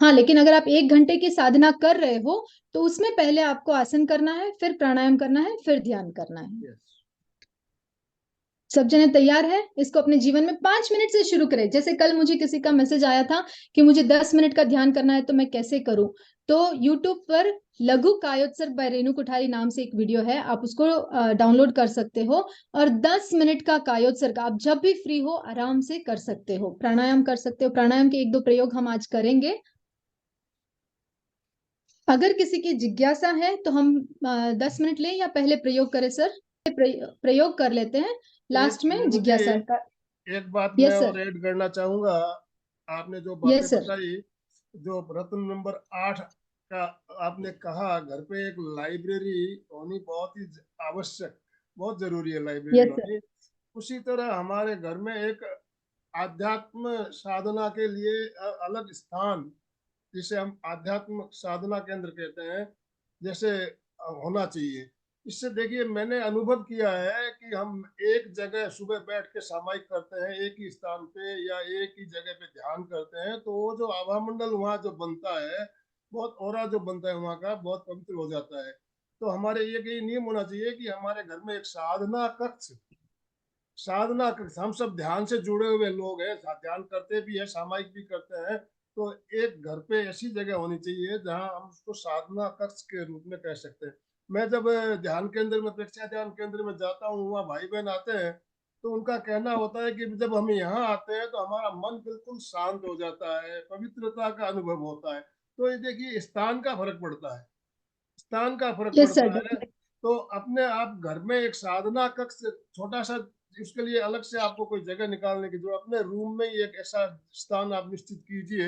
C: हाँ, लेकिन अगर आप 1 घंटे की साधना कर रहे हो तो उसमें पहले आपको आसन करना है, फिर प्राणायाम करना है, फिर ध्यान करना है।
A: Yes.
C: सब जने तैयार है? इसको अपने जीवन में 5 मिनट से शुरू करें। जैसे कल मुझे किसी का मैसेज आया था कि मुझे 10 मिनट का ध्यान करना है, तो मैं कैसे करूं? तो YouTube पर लघु कायोत्सर्ग बाय रेणु कुठारी नाम से एक वीडियो है, आप उसको डाउनलोड कर सकते हो और 10 मिनट का कायोत्सर्ग आप जब भी फ्री हो आराम से कर सकते हो। प्राणायाम कर सकते हो, प्राणायाम के 1-2 प्रयोग हम आज करेंगे। अगर किसी की जिज्ञासा है तो हम 10 मिनट लें या पहले प्रयोग करें सर? प्रयोग कर लेते हैं, लास्ट में
A: रेणु जी,
C: जिज्ञासा का।
A: एक बात
C: यस
A: मैं
C: सर।
A: और ऐड करना चाहूंगा। आपने जो
C: यस
A: बातें
C: सर।
A: बताई, जो रत्न नंबर 8 का आपने कहा, घर पे एक लाइब्रेरी होनी बहुत ही आवश्यक, बहुत जरूरी है लाइब्रेरी
C: यस सर।
A: होनी। उसी तरह हमारे घर में एक आध्यात्म साधना के लिए अलग स्थान, जिसे हम आध्यात्म साधना केंद्र कहते हैं, जैसे होना चाहिए। इससे देखिए, मैंने अनुभव किया है कि हम एक जगह सुबह बैठ के सामायिक करते हैं, एक ही स्थान पे या एक ही जगह पे ध्यान करते हैं, तो वो जो आभा मंडल वहाँ जो बनता है, बहुत ऑरा जो बनता है वहाँ का, बहुत पवित्र हो जाता है। तो हमारे ये नियम होना चाहिए कि हमारे घर में एक साधना कक्ष, साधना कक्ष, हम सब ध्यान से जुड़े हुए लोग हैं, ध्यान करते भी है, सामायिक भी करते हैं, तो एक घर पे ऐसी जगह होनी चाहिए जहां हम उसको साधना कक्ष के रूप में कह सकते हैं। मैं जब ध्यान केंद्र में, प्रेक्षा ध्यान केंद्र में जाता हूँ, वहाँ भाई बहन आते हैं, तो उनका कहना होता है कि जब हम यहाँ आते हैं तो हमारा मन बिल्कुल शांत हो जाता है, पवित्रता का अनुभव होता है। तो ये देखिए, स्थान का फर्क पड़ता है, स्थान का फर्क
C: यस
A: पड़ता
C: सर।
A: है। तो अपने आप घर में एक साधना कक्ष छोटा सा, उसके लिए अलग से आपको कोई जगह निकालने की जो, अपने रूम में ही एक ऐसा स्थान आप निश्चित कीजिए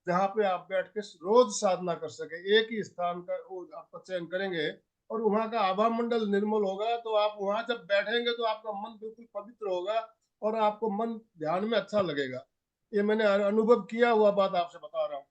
A: जहाँ पे आप बैठ के रोज साधना कर सके। एक ही स्थान का वो आपका चयन करेंगे और वहाँ का आभा मंडल निर्मल होगा, तो आप वहाँ जब बैठेंगे तो आपका मन बिल्कुल पवित्र होगा और आपको मन ध्यान में अच्छा लगेगा। ये मैंने अनुभव किया हुआ बात आपसे बता रहा हूँ।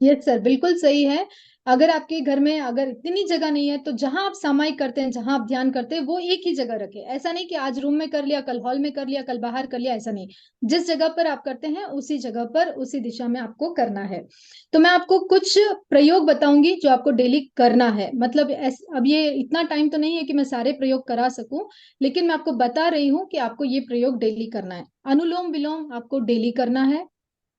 C: यस सर, बिल्कुल सही है। अगर आपके घर में अगर इतनी जगह नहीं है तो जहां आप सामायिक करते हैं, जहां आप ध्यान करते हैं, वो एक ही जगह रखें। ऐसा नहीं कि आज रूम में कर लिया, कल हॉल में कर लिया, कल बाहर कर लिया, ऐसा नहीं। जिस जगह पर आप करते हैं उसी जगह पर, उसी दिशा में आपको करना है। तो मैं आपको कुछ प्रयोग बताऊंगी जो आपको डेली करना है। मतलब अब ये इतना टाइम तो नहीं है कि मैं सारे प्रयोग करा सकूं, लेकिन मैं आपको बता रही हूँ कि आपको ये प्रयोग डेली करना है। अनुलोम विलोम आपको डेली करना है।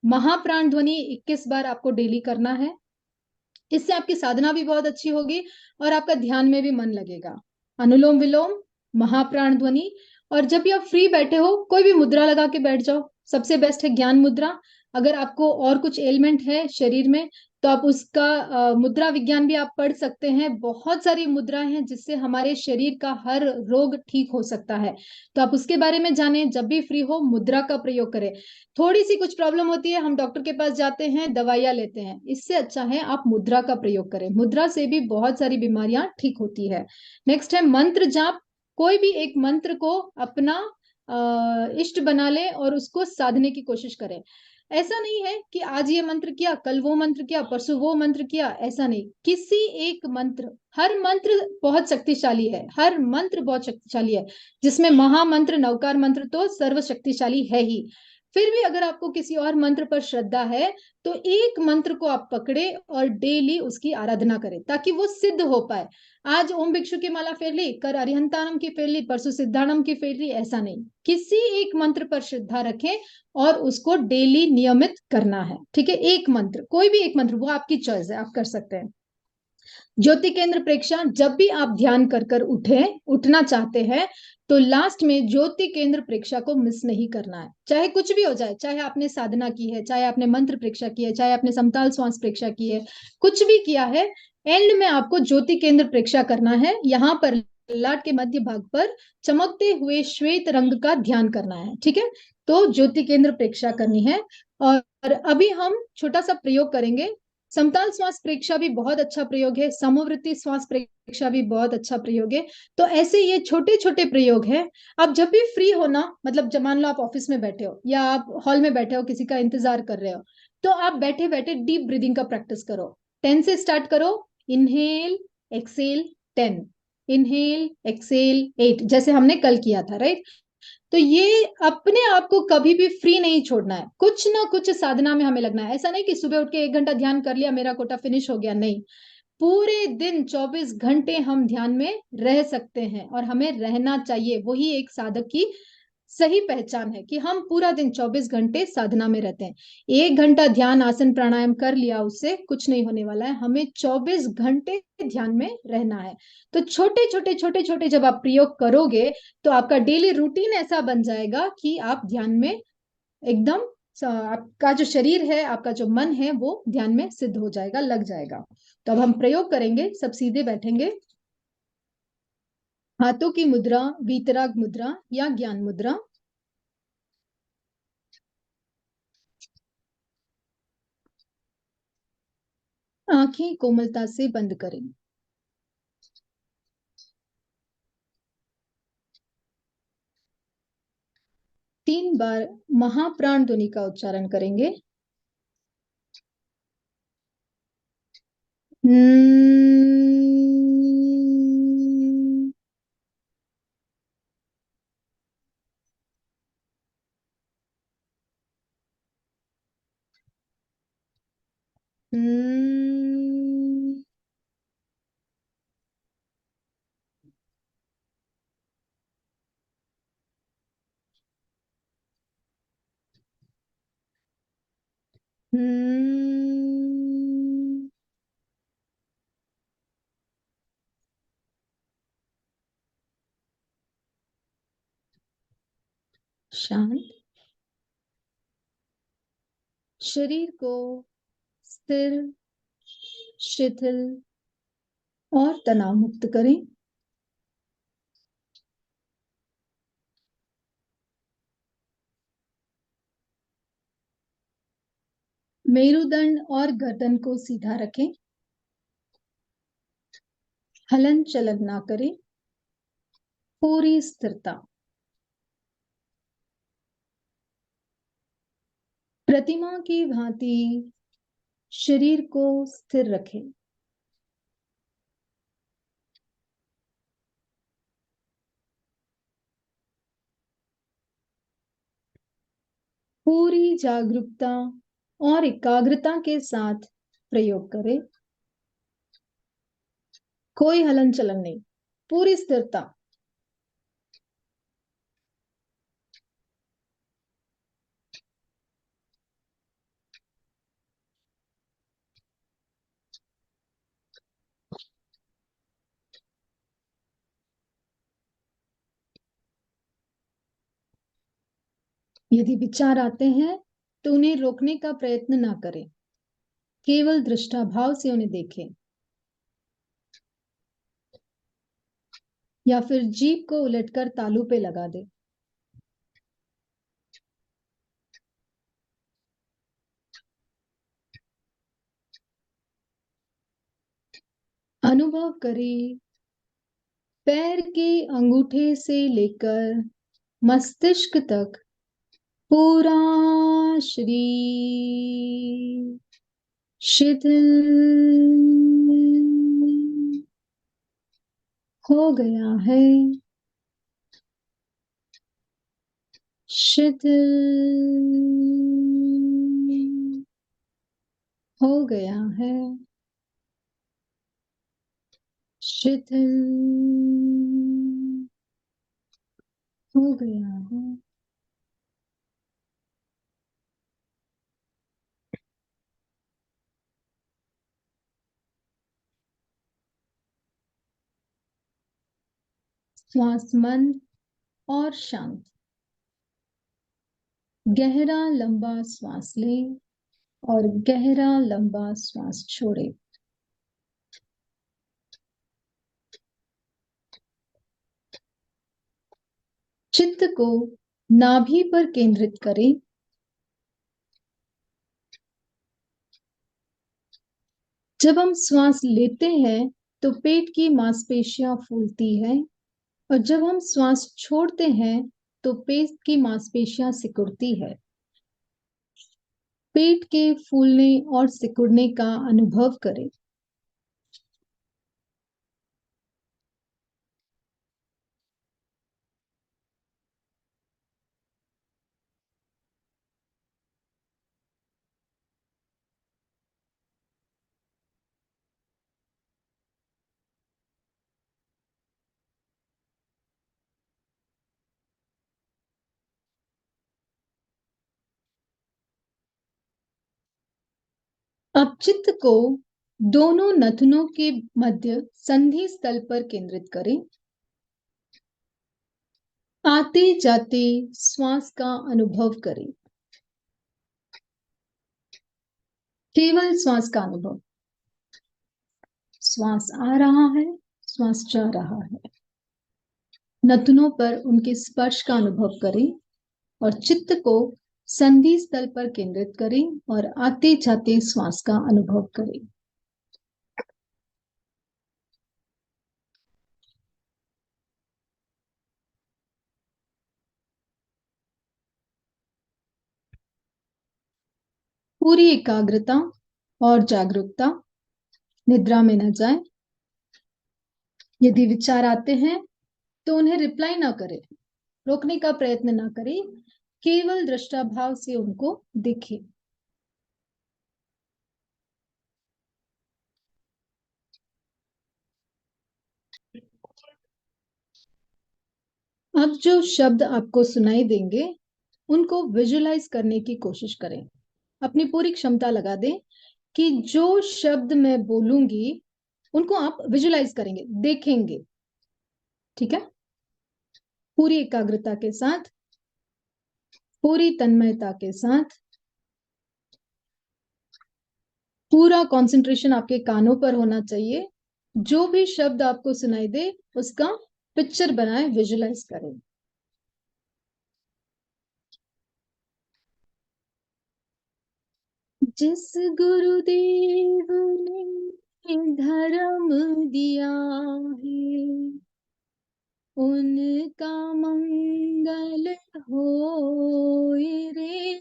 C: महाप्राण ध्वनि 21 बार आपको डेली करना है। इससे आपकी साधना भी बहुत अच्छी होगी और आपका ध्यान में भी मन लगेगा। अनुलोम विलोम, महाप्राण ध्वनि। और जब भी आप फ्री बैठे हो, कोई भी मुद्रा लगा के बैठ जाओ। सबसे बेस्ट है ज्ञान मुद्रा। अगर आपको और कुछ एलिमेंट है शरीर में तो आप उसका मुद्रा विज्ञान भी आप पढ़ सकते हैं। बहुत सारी मुद्राएं हैं जिससे हमारे शरीर का हर रोग ठीक हो सकता है, तो आप उसके बारे में जानें। जब भी फ्री हो मुद्रा का प्रयोग करें। थोड़ी सी कुछ प्रॉब्लम होती है, हम डॉक्टर के पास जाते हैं, दवाइयां लेते हैं, इससे अच्छा है आप मुद्रा का प्रयोग करें। मुद्रा से भी बहुत सारी बीमारियां ठीक होती है। नेक्स्ट है मंत्र जाप। कोई भी एक मंत्र को अपना इष्ट बना ले और उसको साधने की कोशिश करें। ऐसा नहीं है कि आज ये मंत्र किया, कल वो मंत्र किया, परसों वो मंत्र किया, ऐसा नहीं। किसी एक मंत्र, हर मंत्र बहुत शक्तिशाली है, हर मंत्र बहुत शक्तिशाली है, जिसमें महामंत्र नवकार मंत्र तो सर्व शक्तिशाली है ही। फिर भी अगर आपको किसी और मंत्र पर श्रद्धा है तो एक मंत्र को आप पकड़े और डेली उसकी आराधना करें ताकि वो सिद्ध हो पाए। आज ओम भिक्षु की माला फेर ली, कर अरिहंतानम की फेर ली, परसों सिद्धाणम की फेर ली, ऐसा नहीं। किसी एक मंत्र पर श्रद्धा रखें और उसको डेली नियमित करना है। ठीक है, एक मंत्र, कोई भी एक मंत्र, वो आपकी चॉइस है, आप कर सकते हैं। ज्योति केंद्र प्रेक्षा, जब भी आप ध्यान कर कर उठना चाहते हैं तो लास्ट में ज्योति केंद्र प्रेक्षा को मिस नहीं करना है। चाहे कुछ भी हो जाए, चाहे आपने साधना की है, चाहे आपने मंत्र प्रेक्षा की है, चाहे आपने समताल श्वास प्रेक्षा की है, कुछ भी किया है, एंड में आपको ज्योति केंद्र प्रेक्षा करना है। यहाँ पर ललाट के मध्य भाग पर चमकते हुए श्वेत रंग का ध्यान करना है। ठीक है, तो ज्योति केंद्र प्रेक्षा करनी है। और अभी हम छोटा सा प्रयोग करेंगे। समताल श्वास प्रेक्षा भी बहुत अच्छा प्रयोग है, समवृत्ति श्वास प्रेक्षा भी बहुत अच्छा प्रयोग है। तो ऐसे ये छोटे छोटे प्रयोग है। आप जब भी फ्री हो ना, मतलब जब मान लो आप ऑफिस में बैठे हो या आप हॉल में बैठे हो, किसी का इंतजार कर रहे हो, तो आप बैठे बैठे डीप ब्रीदिंग का प्रैक्टिस करो। 10 से स्टार्ट करो। इनहेल एक्सेल 10, इनहेल एक्सेल 8, जैसे हमने कल किया था, राइट। तो ये अपने आप को कभी भी फ्री नहीं छोड़ना है, कुछ ना कुछ साधना में हमें लगना है। ऐसा नहीं कि सुबह उठ के 1 घंटा ध्यान कर लिया, मेरा कोटा फिनिश हो गया, नहीं। पूरे दिन 24 घंटे हम ध्यान में रह सकते हैं और हमें रहना चाहिए। वही एक साधक की सही पहचान है कि हम पूरा दिन 24 घंटे साधना में रहते हैं। 1 घंटा ध्यान आसन प्राणायाम कर लिया, उससे कुछ नहीं होने वाला है। हमें 24 घंटे ध्यान में रहना है। तो छोटे छोटे छोटे छोटे जब आप प्रयोग करोगे तो आपका डेली रूटीन ऐसा बन जाएगा कि आप ध्यान में एकदम आपका जो शरीर है, आपका जो मन है, वो ध्यान में सिद्ध हो जाएगा, लग जाएगा। तो अब हम प्रयोग करेंगे। सब सीधे बैठेंगे। हाथों की मुद्रा वीतराग मुद्रा या ज्ञान मुद्रा। आंखें कोमलता से बंद करें। तीन बार महाप्राण ध्वनि का उच्चारण करेंगे। शांत। शरीर को स्थिर, शिथिल और तनाव मुक्त करें। मेरुदंड और गर्दन को सीधा रखें। हलन चलन ना करें। पूरी स्थिरता। प्रतिमा की भांति शरीर को स्थिर रखें। पूरी जागरूकता और एकाग्रता के साथ प्रयोग करें। कोई हलन चलन नहीं, पूरी स्थिरता। यदि विचार आते हैं तो उन्हें रोकने का प्रयत्न ना करें, केवल दृष्टा भाव से उन्हें देखें या फिर जीभ को उलटकर तालू पे लगा दे। अनुभव करें पैर के अंगूठे से लेकर मस्तिष्क तक पूरा शरीर शिथिल हो गया है। शिथिल हो गया है। शिथिल हो गया है। श्वास मंद और शांत। गहरा लंबा श्वास लें और गहरा लंबा श्वास छोड़ें। चित्त को नाभि पर केंद्रित करें। जब हम श्वास लेते हैं तो पेट की मांसपेशियां फूलती है और जब हम श्वास छोड़ते हैं तो पेट की मांसपेशियां सिकुड़ती है। पेट के फूलने और सिकुड़ने का अनुभव करें। अब चित्त को दोनों नथनों के मध्य संधि स्थल पर केंद्रित करें। आते जाते श्वास का अनुभव करें, केवल श्वास का अनुभव। श्वास आ रहा है, श्वास जा रहा है। नथनों पर उनके स्पर्श का अनुभव करें और चित्त को संधि स्थल पर केंद्रित करें और आते जाते श्वास का अनुभव करें। पूरी एकाग्रता और जागरूकता, निद्रा में न जाए। यदि विचार आते हैं तो उन्हें रिप्लाई ना करें, रोकने का प्रयत्न ना करें, केवल दृष्टाभाव से उनको देखें। अब जो शब्द आपको सुनाई देंगे उनको विजुअलाइज करने की कोशिश करें। अपनी पूरी क्षमता लगा दें कि जो शब्द मैं बोलूंगी उनको आप विजुअलाइज करेंगे, देखेंगे। ठीक है? पूरी एकाग्रता के साथ, पूरी तन्मयता के साथ, पूरा कंसंट्रेशन आपके कानों पर होना चाहिए। जो भी शब्द आपको सुनाई दे उसका पिक्चर बनाए, विजुअलाइज करें। जिस गुरुदेव ने धर्म दिया है उनका मंगल होए रे।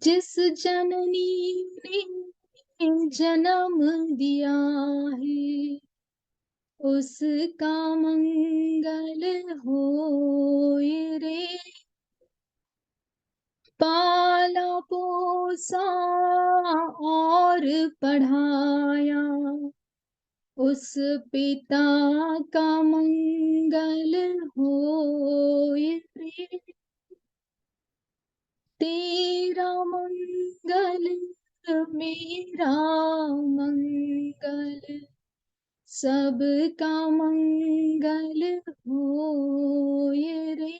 C: जिस जननी ने जन्म दिया है उसका मंगल होए रे। पाला पोसा और पढ़ाया उस पिता का मंगल होए रे। तेरा मंगल मेरा मंगल सबका मंगल होए रे।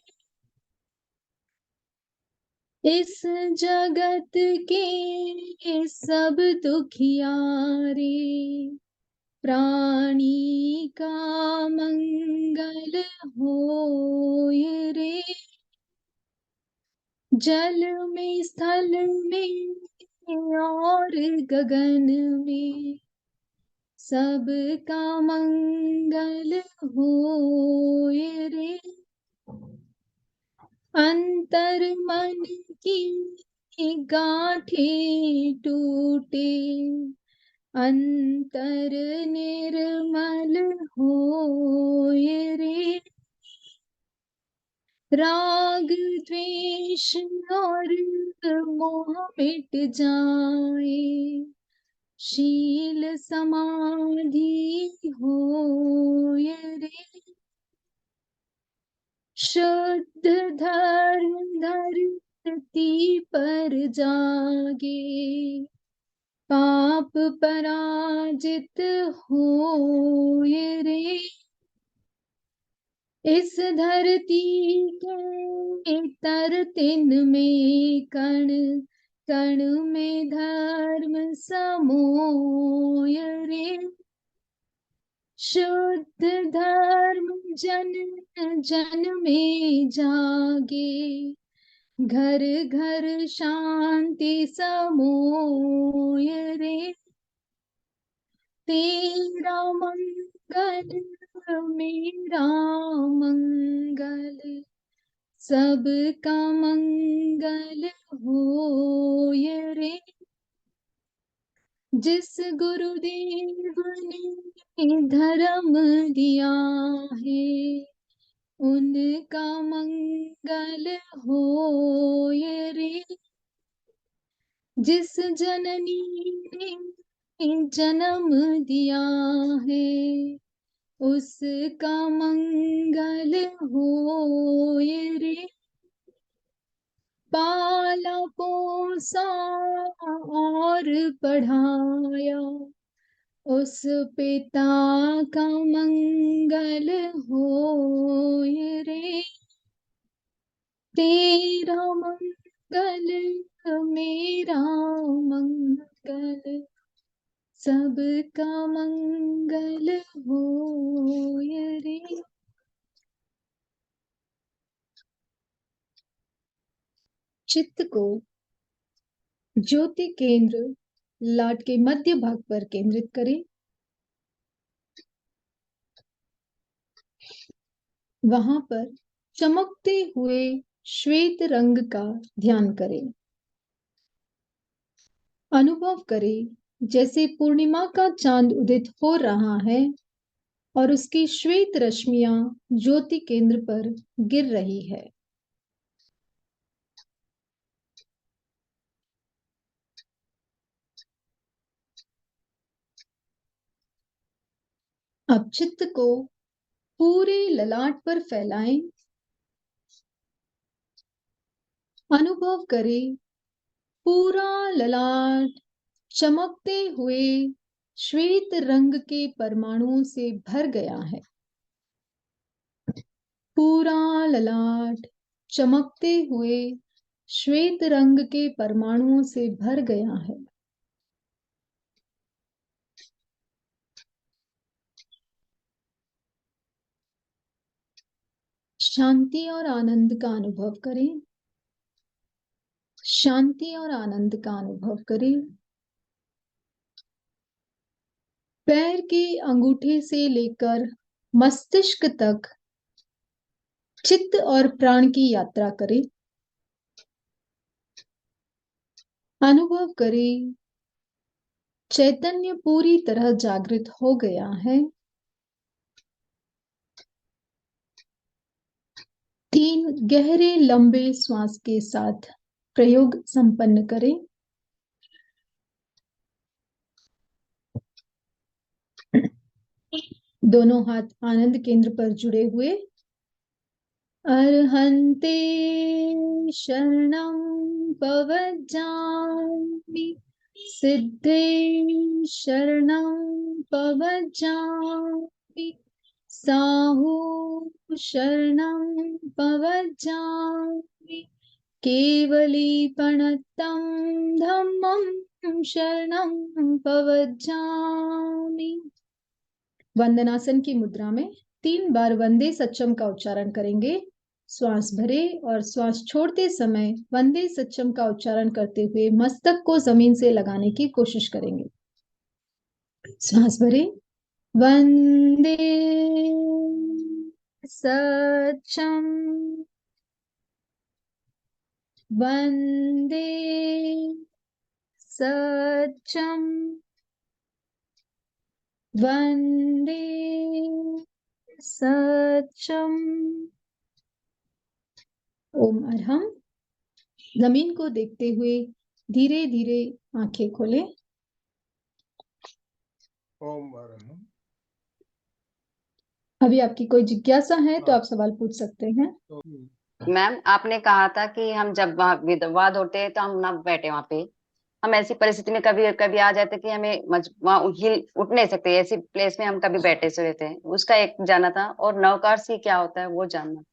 C: इस जगत के सब दुखियारे प्राणी का मंगल होए रे। जल में, स्थल में और गगन में सबका मंगल होए रे। अंतर मन की गांठें टूटे अंतर निर्मल होए रे। राग द्वेष और मोह मिट जाए शील समाधि होए रे। शुद्ध धर्म धरती पर जागे पाप पराजित होए रे। इस धरती के तरतिन में कण कण में धर्म समोय रे। शुद्ध धर्म जन जन में जागे घर घर शांति समोय रे। तेरा मंगल मेरा मंगल सबका मंगल होए रे। जिस गुरुदेव ने धर्म दिया है उनका मंगल होए रे। जिस जननी ने जन्म दिया है उसका मंगल होए रे। पाला पोसा और पढ़ाया, उस पिता का मंगल होए रे। तेरा मंगल मेरा मंगल, सबका मंगल होए रे। चित्त को ज्योति केंद्र लाट के मध्य भाग पर केंद्रित करें। वहां पर चमकते हुए श्वेत रंग का ध्यान करें। अनुभव करें जैसे पूर्णिमा का चांद उदित हो रहा है और उसकी श्वेत रश्मियां ज्योति केंद्र पर गिर रही है। अब चित्त को पूरे ललाट पर फैलाएं। अनुभव करें पूरा ललाट चमकते हुए श्वेत रंग के परमाणुओं से भर गया है। पूरा ललाट चमकते हुए श्वेत रंग के परमाणुओं से भर गया है। शांति और आनंद का अनुभव करें। शांति और आनंद का अनुभव करें। पैर के अंगूठे से लेकर मस्तिष्क तक चित्त और प्राण की यात्रा करें। अनुभव करें चैतन्य पूरी तरह जागृत हो गया है। 3 गहरे लंबे श्वास के साथ प्रयोग संपन्न करें। दोनों हाथ आनंद केंद्र पर जुड़े हुए। अर्हन्ते शरणं पवज्जामि, सिद्धे शरणं पवज्जामि, साहु शरणं पवज्जामि, केवलीपणतं धम्मं शरणं पवज्जामि। वंदनासन की मुद्रा में 3 बार वंदे सच्चम का उच्चारण करेंगे। श्वास भरे और श्वास छोड़ते समय वंदे सच्चम का उच्चारण करते हुए मस्तक को जमीन से लगाने की कोशिश करेंगे। श्वास भरे, वंदे सच्चम, वंदे सच्चम, वंदे सच्चम। ओम अरहम। जमीन को देखते हुए धीरे धीरे आंखें खोलें।
A: ओम अरहम।
C: अभी आपकी कोई जिज्ञासा है तो आप सवाल पूछ सकते हैं।
D: मैम, आपने कहा था कि हम जब वहाँ विवाद होते हैं तो हम ना बैठे वहां पे। हम ऐसी परिस्थिति में कभी कभी आ जाते कि हमें वहां उठ नहीं सकते, ऐसी प्लेस में हम कभी बैठे से रहते हैं, उसका एक जानना था। और नवकार से क्या होता है वो जानना।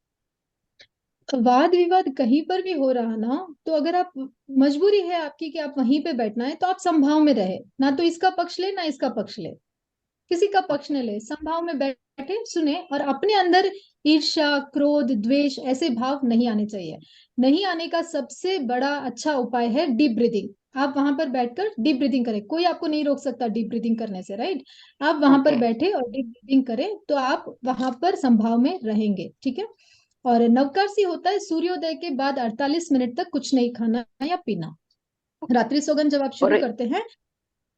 C: वाद विवाद कहीं पर भी हो रहा ना, तो अगर आप मजबूरी है आपकी कि आप वहीं पे बैठना है तो आप संभाव में रहे, ना तो इसका पक्ष ले ना इसका पक्ष ले, किसी का पक्ष न ले, संभाव में बैठे सुने। और अपने अंदर ईर्ष्या, क्रोध, द्वेष ऐसे भाव नहीं आने चाहिए। नहीं आने का सबसे बड़ा अच्छा उपाय है डीप ब्रीदिंग। आप वहां पर बैठकर डीप ब्रीदिंग करें, कोई आपको नहीं रोक सकता डीप ब्रीदिंग करने से, राइट। आप वहां पर बैठे और डीप ब्रीदिंग करें तो आप वहां पर संभाव में रहेंगे, ठीक है। और नवकारसी होता है सूर्योदय के बाद 48 मिनट तक कुछ नहीं खाना या पीना। रात्रि सोगन जब आप शुरू
D: और
C: करते हैं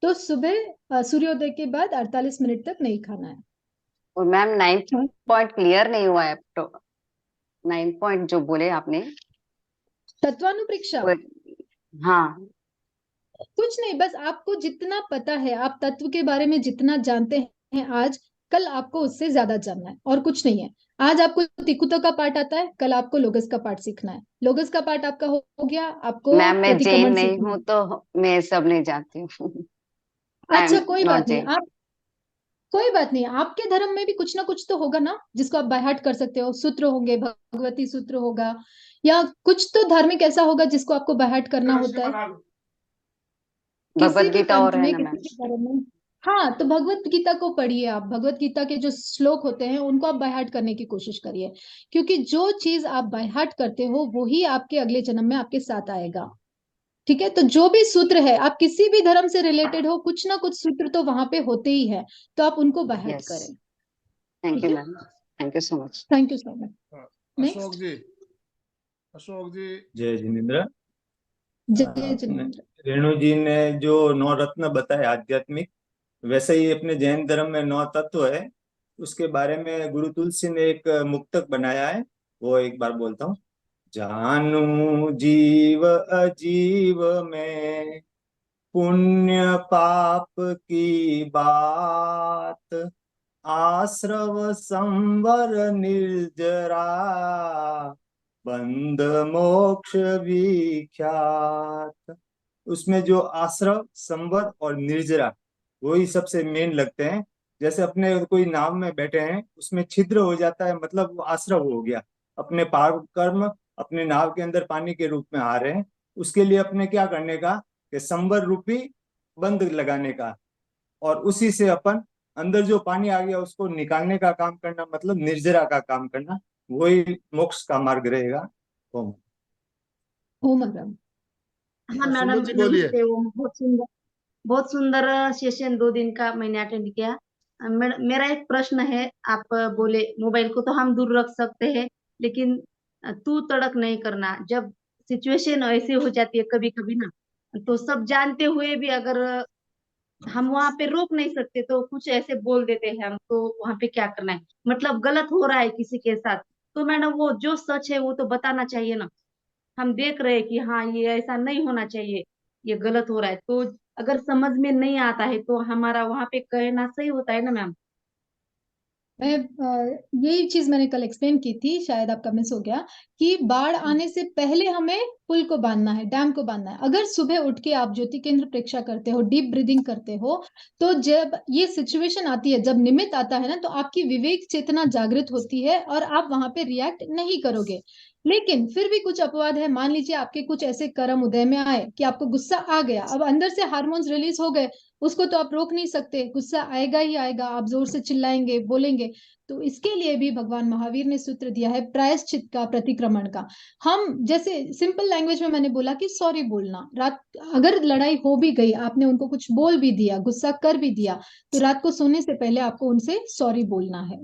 C: तो सुबह सूर्योदय के बाद 48 मिनट तक नहीं खाना है।
D: और मैम 9th पॉइंट क्लियर नहीं हुआ है तो 9 पॉइंट जो बोले आपने
C: तत्वानुप्रेक्षा।
D: हाँ,
C: कुछ नहीं, बस आपको जितना पता है, आप तत्व के बारे में जितना जानते हैं आज, कल आपको उससे ज्यादा जानना है और कुछ नहीं है। आज आपको तिकुता का पाठ आता है, कल आपको लोगस का पाठ सीखना है। लोगस का पाठ आपका हो गया, आपको
D: मैम मैं जैन
C: प्रतिक्रमण
D: नहीं
C: सीखना
D: हूँ
C: है।
D: तो मैं सब नहीं जानती हूँ। आई
C: अच्छा
D: एम
C: कोई
D: नॉट
C: बात नहीं,
D: जैन।
C: आप कोई बात नहीं, आपके धर्म में भी कुछ ना कुछ तो होगा ना जिसको आप बाय हार्ट कर सकते हो। सूत्र होंगे, भगवती सूत्र होगा, या कुछ तो धार्मिक ऐसा होगा जिसको आपको बाय हार्ट करना होता है किसी
D: भगवत
C: भी
D: गीता
C: पंथ
D: और है
C: में,
D: ना
C: किसी
D: मैम।
C: भी धर्म में। हाँ, तो भगवत गीता को पढ़िए आप। भगवत गीता के जो श्लोक होते हैं उनको आप बाय हार्ट करने की कोशिश करिए, क्योंकि जो चीज आप बाय हार्ट करते हो वही आपके अगले जन्म में आपके साथ आएगा। ठीक है, तो जो भी सूत्र है, आप किसी भी धर्म से रिलेटेड हो, कुछ ना कुछ सूत्र तो वहां पे होते ही है, तो आप उनको बाय हार्ट
D: यस,
C: करें।
D: थैंक
C: ठीक
D: यू
C: है,
D: ma'am, thank you so much.
C: Thank you so much.
A: हाँ,
C: नेक्स्ट।
A: अशोक जी
E: जय जिनेन्द्र।
C: जय
E: आपने
C: जिनेन्द्र।
E: रेणु जी ने जो नौ रत्न बताए आध्यात्मिक, वैसे ही अपने जैन धर्म में नौ तत्व है। उसके बारे में गुरु तुलसी ने एक मुक्तक बनाया है, वो एक बार बोलता हूँ। जानू जीव अजीव में पुण्य पाप की बात, आश्रव संवर निर्जरा, बंध मोक्ष विख्यात। उसमें जो आश्रव, संवर और निर्जरा, वही सबसे मेन लगते हैं। जैसे अपने कोई नाव में बैठे हैं, उसमें छिद्र हो जाता है, मतलब वो आश्रव हो गया। अपने पाप कर्म अपने नाव के अंदर पानी के रूप में आ रहे हैं, उसके लिए अपने क्या करने का कि संवर रूपी बंध लगाने का, और उसी से अपन अंदर जो पानी आ गया उसको निकालने का काम करना, मतलब निर्जरा का काम करना। वही मोक्ष का मार्ग रहेगा। ओम।
C: ओम अग्रम।
F: हाँ मैडम
A: सुमित
F: जी
A: जी बोलिए।
F: नमस्ते। वो बहुत सुंदर सेशन 2 दिन का मैंने अटेंड किया। मेरा एक प्रश्न है। आप बोले मोबाइल को तो हम दूर रख सकते हैं, लेकिन तू तड़क नहीं करना। जब सिचुएशन ऐसी हो जाती है कभी कभी ना, तो सब जानते हुए भी अगर हम वहां पे रोक नहीं सकते तो कुछ ऐसे बोल देते हैं हम, तो वहां पे क्या करना है? मतलब गलत हो रहा है किसी के साथ, तो मैडम वो जो सच है वो तो बताना चाहिए ना। हम देख रहे हैं कि हाँ ये ऐसा नहीं होना चाहिए, ये गलत हो रहा है, तो अगर समझ में नहीं आता है तो हमारा वहां पे कहना सही होता है ना मैम?
C: मैं यही चीज मैंने कल एक्सप्लेन की थी, शायद आपका मिस हो गया, कि बाढ़ आने से पहले हमें पुल को बांधना है, डैम को बांधना है। अगर सुबह उठ के आप ज्योति केंद्र प्रेक्षा करते हो, डीप ब्रीदिंग करते हो, तो जब ये सिचुएशन आती है, जब निमित्त आता है ना, तो आपकी विवेक चेतना जागृत होती है और आप वहां पे रिएक्ट नहीं करोगे। लेकिन फिर भी कुछ अपवाद है। मान लीजिए आपके कुछ ऐसे कर्म उदय में आए कि आपको गुस्सा आ गया, अब अंदर से हार्मोन्स रिलीज हो गए, उसको तो आप रोक नहीं सकते, गुस्सा आएगा ही आएगा, आप जोर से चिल्लाएंगे, बोलेंगे। तो इसके लिए भी भगवान महावीर ने सूत्र दिया है प्रायश्चित का, प्रतिक्रमण का। हम जैसे सिंपल लैंग्वेज में मैंने बोला कि सॉरी बोलना। रात अगर लड़ाई हो भी गई, आपने उनको कुछ बोल भी दिया, गुस्सा कर भी दिया, तो रात को सोने से पहले आपको उनसे सॉरी बोलना है।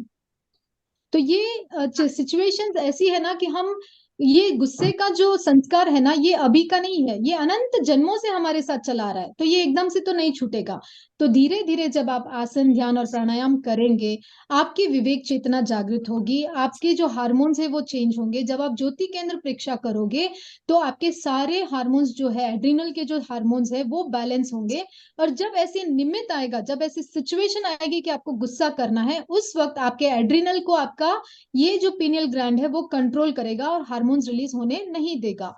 C: तो ये सिचुएशंस ऐसी है ना कि हम, ये गुस्से का जो संस्कार है ना, ये अभी का नहीं है, ये अनंत जन्मों से हमारे साथ चला आ रहा है, तो ये एकदम से तो नहीं छूटेगा। तो धीरे धीरे जब आप आसन, ध्यान और प्राणायाम करेंगे, आपकी विवेक चेतना जागृत होगी, आपके जो हार्मोन्स है वो चेंज होंगे। जब आप ज्योति केंद्र प्रेक्षा करोगे, तो आपके सारे हार्मोन्स जो है, एड्रिनल के जो हार्मोन्स है, वो बैलेंस होंगे। और जब ऐसी निमित्त आएगा, जब ऐसी सिचुएशन आएगी कि आपको गुस्सा करना है, उस वक्त आपके एड्रिनल को आपका ये जो पीनियल ग्लैंड है वो कंट्रोल करेगा और हार्मोन्स रिलीज होने नहीं देगा।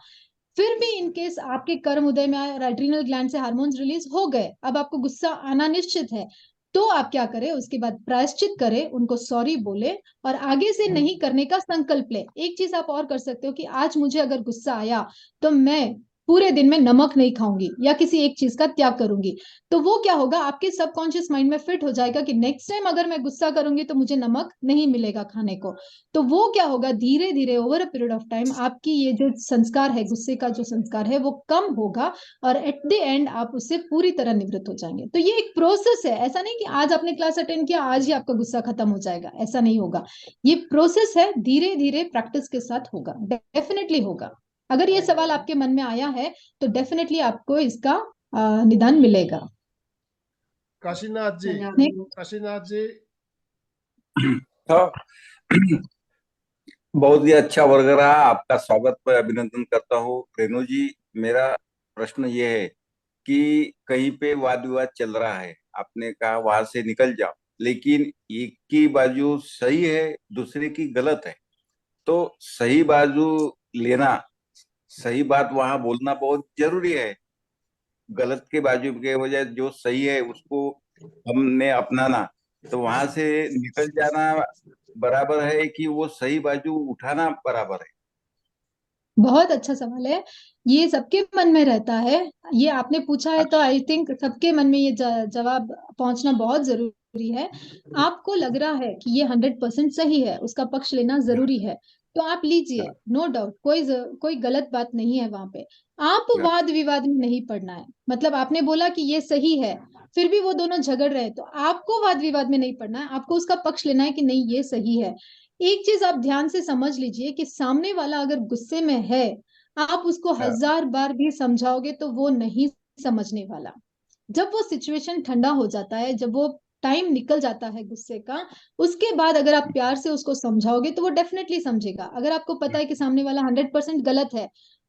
C: फिर भी इन केस आपके कर्म उदय में आए और एड्रिनल ग्लैंड से हार्मोन्स रिलीज हो गए, अब आपको गुस्सा आना निश्चित है, तो आप क्या करें? उसके बाद प्रायश्चित करें, उनको सॉरी बोले और आगे से नहीं करने का संकल्प ले। एक चीज आप और कर सकते हो कि आज मुझे अगर गुस्सा आया तो मैं पूरे दिन में नमक नहीं खाऊंगी या किसी एक चीज का त्याग करूंगी। तो वो क्या होगा, आपके सबकॉन्शियस माइंड में फिट हो जाएगा कि नेक्स्ट टाइम अगर मैं गुस्सा करूंगी तो मुझे नमक नहीं मिलेगा खाने को। तो वो क्या होगा, धीरे धीरे over a period of time आपकी ये जो संस्कार है, गुस्से का जो संस्कार है, वो कम होगा और एट द एंड आप उससे पूरी तरह निवृत्त हो जाएंगे। तो ये एक प्रोसेस है, ऐसा नहीं कि आज आपने क्लास अटेंड किया आज ही आपका गुस्सा खत्म हो जाएगा, ऐसा नहीं होगा। ये प्रोसेस है, धीरे धीरे प्रैक्टिस के साथ होगा, डेफिनेटली होगा। अगर ये सवाल आपके मन में आया है तो डेफिनेटली आपको इसका निदान मिलेगा।
A: काशीनाथ जी।
F: धन्यवाद।
A: काशीनाथ जी।
G: तो बहुत ही अच्छा वर्ग रहा। आपका स्वागत मैं अभिनंदन करता हूँ। रेणु जी, मेरा प्रश्न ये है कि कहीं पे वाद विवाद चल रहा है, आपने कहा वहां से निकल जाओ, लेकिन एक की बाजू सही है, दूसरे की गलत है। तो सही बाजू लेना, सही बात वहां बोलना बहुत जरूरी है। गलत के बाजू के वजह जो सही है उसको हमने अपनाना, तो वहां से निकल जाना बराबर है कि वो सही बाजू उठाना बराबर है।
C: बहुत अच्छा सवाल है। ये सबके मन में रहता है। ये आपने पूछा है तो आई थिंक सबके मन में ये जवाब पहुंचना बहुत जरूरी है। आपको लग रहा है कि ये 100% सही है, उसका पक्ष लेना जरूरी है, तो आप लीजिए, नो डाउट, कोई गलत बात नहीं है वहां पे। आप वाद विवाद में नहीं पड़ना है। मतलब आपने बोला कि ये सही है, फिर भी वो दोनों झगड़ रहे हैं, तो आपको वाद विवाद में नहीं पड़ना है, आपको उसका पक्ष लेना है कि नहीं ये सही है। एक चीज आप ध्यान से समझ लीजिए कि सामने वाला अगर गुस्से में है, आप उसको 1000 बार भी समझाओगे तो वो नहीं समझने वाला। जब वो सिचुएशन ठंडा हो जाता है, जब वो टाइम निकल जाता है गुस्से का, उसके बाद अगर आप प्यार से उसको समझाओगे तो वो डेफिनेटली समझेगा। अगर आपको पता है कि सामने वाला 100% गलत है,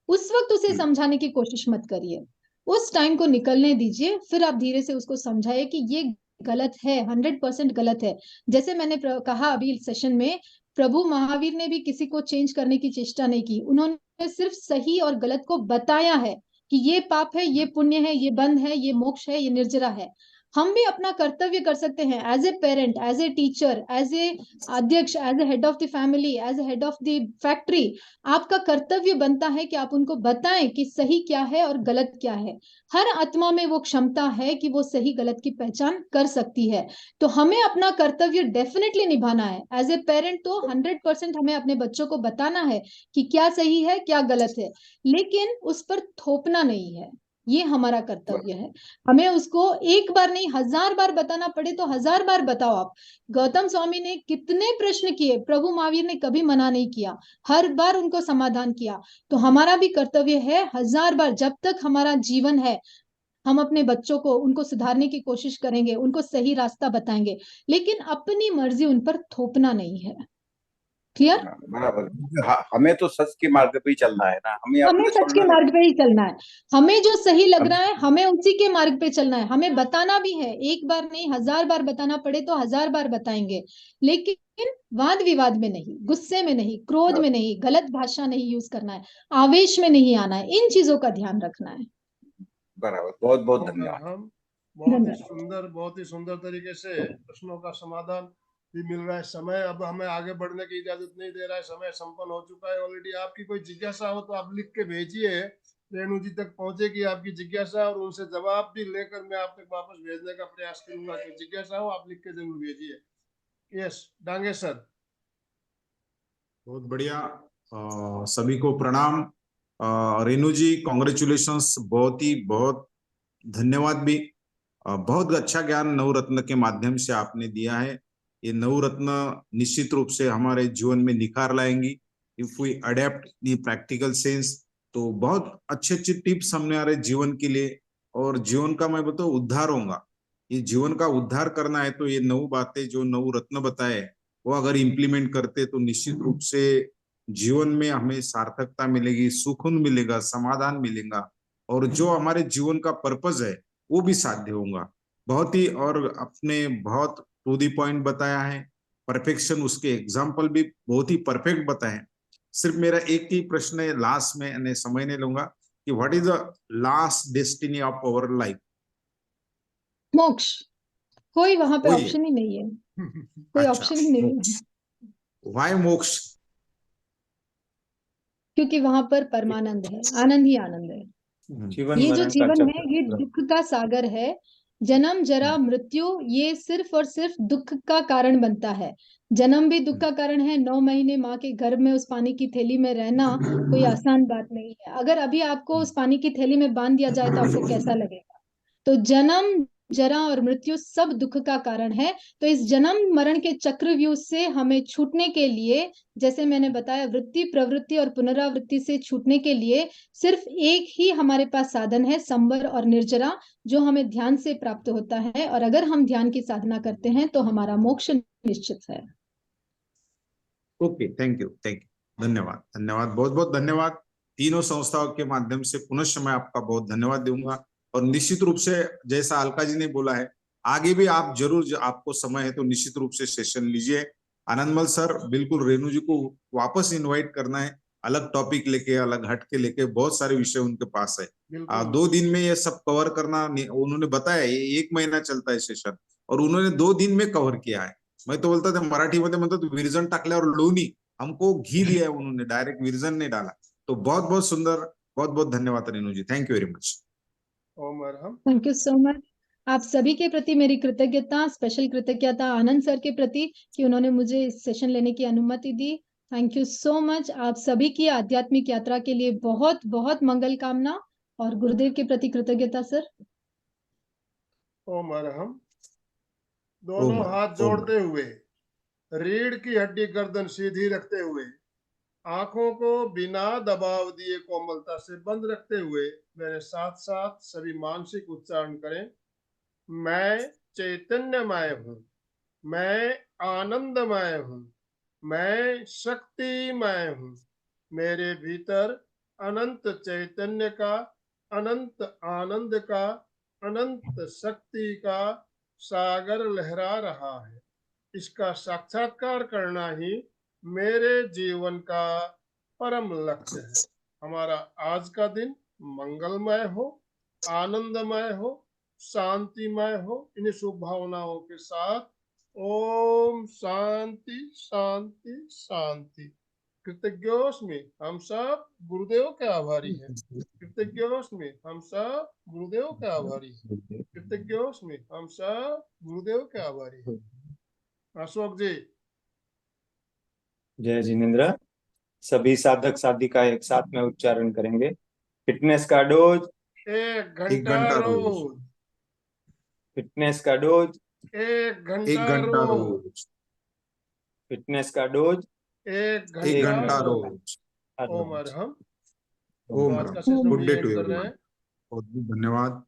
C: उस वक्त उसे समझाने की कोशिश मत करिए। उस टाइम को निकलने दीजिए, फिर आप धीरे से उसको समझाइए कि ये गलत है, 100% गलत है। जैसे मैंने कहा अभी सेशन में, प्रभु महावीर ने भी किसी को चेंज करने की चेष्टा नहीं की। उन्होंने सिर्फ सही और गलत को बताया है कि ये पाप है, ये पुण्य है, ये बंध है, ये मोक्ष है, ये निर्जरा है। हम भी अपना कर्तव्य कर सकते हैं as a parent, as a teacher, as a अध्यक्ष, as a head of the family, as a head of the factory. आपका कर्तव्य बनता है कि आप उनको बताएं कि सही क्या है और गलत क्या है। हर आत्मा में वो क्षमता है कि वो सही गलत की पहचान कर सकती है। तो हमें अपना कर्तव्य डेफिनेटली निभाना है एज ए पेरेंट। तो 100% हमें अपने बच्चों को बताना है कि क्या सही है क्या गलत है, लेकिन उस पर थोपना नहीं है। ये हमारा कर्तव्य है। हमें उसको एक बार नहीं 1000 बार बताना पड़े तो 1000 बार बताओ आप। गौतम स्वामी ने कितने प्रश्न किए, प्रभु महावीर ने कभी मना नहीं किया, हर बार उनको समाधान किया। तो हमारा भी कर्तव्य है 1000 बार, जब तक हमारा जीवन है हम अपने बच्चों को, उनको सुधारने की कोशिश करेंगे, उनको सही रास्ता बताएंगे, लेकिन अपनी मर्जी उन पर थोपना नहीं है। क्लियर?
G: बराबर। हमें तो सच के मार्ग पे ही चलना है ना, हमें
C: हमें
G: अपना
C: सच के
G: छोड़ना नहीं।
C: मार्ग पे ही चलना है। हमें जो सही लग
G: हम
C: रहा है हमें उसी के मार्ग पे चलना है। हमें बताना भी है, एक बार नहीं 1000 बार बताना पड़े तो 1000 बार बताएंगे, लेकिन वाद विवाद में नहीं, गुस्से में नहीं, क्रोध में नहीं, गलत भाषा नहीं यूज करना है, आवेश में नहीं आना है, इन चीजों का ध्यान रखना है।
G: बराबर। बहुत बहुत
A: और
G: धन्यवाद।
A: हम
C: धन्यवाद।
A: बहुत ही सुंदर तरीके से प्रश्नों का समाधान भी मिल रहा है। समय अब हमें आगे बढ़ने की इजाजत नहीं दे रहा है, समय संपन्न हो चुका है ऑलरेडी। आपकी कोई जिज्ञासा हो तो आप लिख के भेजिए, रेणु जी तक पहुंचेगी आपकी जिज्ञासा, और उनसे जवाब भी लेकर मैं आप तक वापस भेजने का प्रयास करूंगा। कि जिज्ञासा हो आप लिख के जरूर भेजिए। Yes Dange sir.
B: बहुत बढ़िया। सभी को प्रणाम। रेणु जी कॉन्ग्रेचुलेशंस, बहुत धन्यवाद भी। बहुत अच्छा ज्ञान नवरत्न के माध्यम से आपने दिया है। ये नवरत्न निश्चित रूप से हमारे जीवन में निखार लाएंगी if we adapt in practical sense. तो बहुत अच्छे अच्छे टिप्स हमने हमारे जीवन के लिए, और जीवन का मैं बताऊं उद्धार होगा। ये जीवन का उद्धार करना है तो ये 9 बातें जो नवरत्न बताए वो अगर इम्प्लीमेंट करते तो निश्चित रूप से जीवन में हमें सार्थकता मिलेगी, सुकून मिलेगा, समाधान मिलेगा, और जो हमारे जीवन का पर्पज है वो भी साध्य होगा। बहुत ही, और अपने बहुत टू दी पॉइंट बताया है, परफेक्शन, उसके एग्जाम्पल भी बहुत ही परफेक्ट बताए। सिर्फ मेरा एक ही प्रश्न है लास्ट में, यानी समय नहीं लूंगा, कि what is the last destiny of our life?
C: मोक्ष। कोई वहां पे
B: वही है।
C: ऑप्शन ही नहीं है, कोई
B: अच्छा,
C: ऑप्शन ही नहीं है,
B: मोक्ष। वाई मोक्ष?
C: क्योंकि वहां पर परमानंद है, आनंद ही आनंद है।
E: जीवन
C: ये जो
E: मरण का
C: जीवन है ये
E: चक्र।
C: दुख का सागर है। जन्म जरा मृत्यु ये सिर्फ और सिर्फ दुख का कारण बनता है। जन्म भी दुख का कारण है। 9 महीने माँ के गर्भ में उस पानी की थैली में रहना कोई आसान बात नहीं है। अगर अभी आपको उस पानी की थैली में बांध दिया जाए तो आपको कैसा लगेगा? तो जन्म जरा और मृत्यु सब दुख का कारण है। तो इस जन्म मरण के चक्रव्यूह से हमें छूटने के लिए, जैसे मैंने बताया, वृत्ति प्रवृत्ति और पुनरावृत्ति से छूटने के लिए सिर्फ एक ही हमारे पास साधन है, संवर और निर्जरा, जो हमें ध्यान से प्राप्त होता है। और अगर हम ध्यान की साधना करते हैं तो हमारा मोक्ष निश्चित है।
B: ओके, थैंक यू, धन्यवाद, बहुत बहुत धन्यवाद। तीनों संस्थाओं के माध्यम से पुनः मैं आपका बहुत धन्यवाद दूंगा। और निश्चित रूप से जैसा अलका जी ने बोला है आगे भी आप जरूर, आपको समय है तो निश्चित रूप से सेशन लीजिए। आनंदमल सर, बिल्कुल रेणु जी को वापस इनवाइट करना है, अलग टॉपिक लेके, अलग हट के लेके, बहुत सारे विषय उनके पास है।
A: बिल्कुल
B: 2 दिन में ये सब कवर करना, उन्होंने बताया ये 1 महीना चलता है सेशन, और उन्होंने 2 दिन में कव्हर किया है। मैं तो बोलता था मराठीमध्ये म्हणतात विरजण टाकल्यावर लोणी, हमको घी दिया है उन्होंने, डायरेक्ट विरजण नहीं डाला। तो बहुत बहुत सुंदर, बहुत बहुत धन्यवाद Renu ji, thank you very much.
A: ओम अरहम।
C: Thank you so much. आप सभी के प्रति मेरी कृतज्ञता, स्पेशल कृतज्ञता आनंद सर के प्रति कि उन्होंने मुझे इस सेशन लेने की अनुमति दी। Thank you so much. आप सभी की आध्यात्मिक यात्रा के लिए बहुत बहुत मंगल कामना, और गुरुदेव के प्रति कृतज्ञता सर।
A: ओम अरहम।
B: ओम
A: दोनों
B: अरहम,
A: हाथ
B: ओम
A: जोड़ते हुए, रीढ़ की हड्डी गर्दन सीधी रखते हुए, आंखों को बिना दबाव दिए कोमलता से बंद रखते हुए मेरे साथ साथ सभी मानसिक उच्चारण करें। मैं चैतन्यमय हूँ, मैं आनंदमय हूँ, मैं शक्तिमय हूँ। मेरे भीतर अनंत चैतन्य का, अनंत आनंद का, अनंत शक्ति का सागर लहरा रहा है। इसका साक्षात्कार करना ही मेरे जीवन का परम लक्ष्य है। हमारा आज का दिन मंगलमय हो, आनंदमय हो, शांतिमय हो। इन्हीं शुभ भावनाओं के साथ ओम शांति शांति शांति। कृतज्ञोस्मि, हम सब गुरुदेव के आभारी हैं। कृतज्ञोस्मि, हम सब गुरुदेव के आभारी हैं। कृतज्ञोस्मि, हम सब गुरुदेव के आभारी हैं। अशोक जी।
E: जय जिनेन्द्र। सभी साधक साधिका एक साथ में उच्चारण करेंगे। फिटनेस का डोज
A: 1
B: 1
A: घंटा
B: घंटा रोज,
A: रोज।
E: फिटनेस का डोज
A: 1
B: 1
A: घंटा
B: घंटा
A: रोज।
B: रोज,
E: फिटनेस का डोज
A: 1
B: 1
A: घंटा
B: घंटा
A: रोज।
B: रोज।
A: ओम अरहम।
B: ओम
A: तो आज
B: अरहम।
A: का सेशन
B: गुड
A: हम
B: डे
A: यही
B: टू
A: एंड कर रहे
B: एवरीवन,
A: हैं।
B: बहुत बहुत धन्यवाद।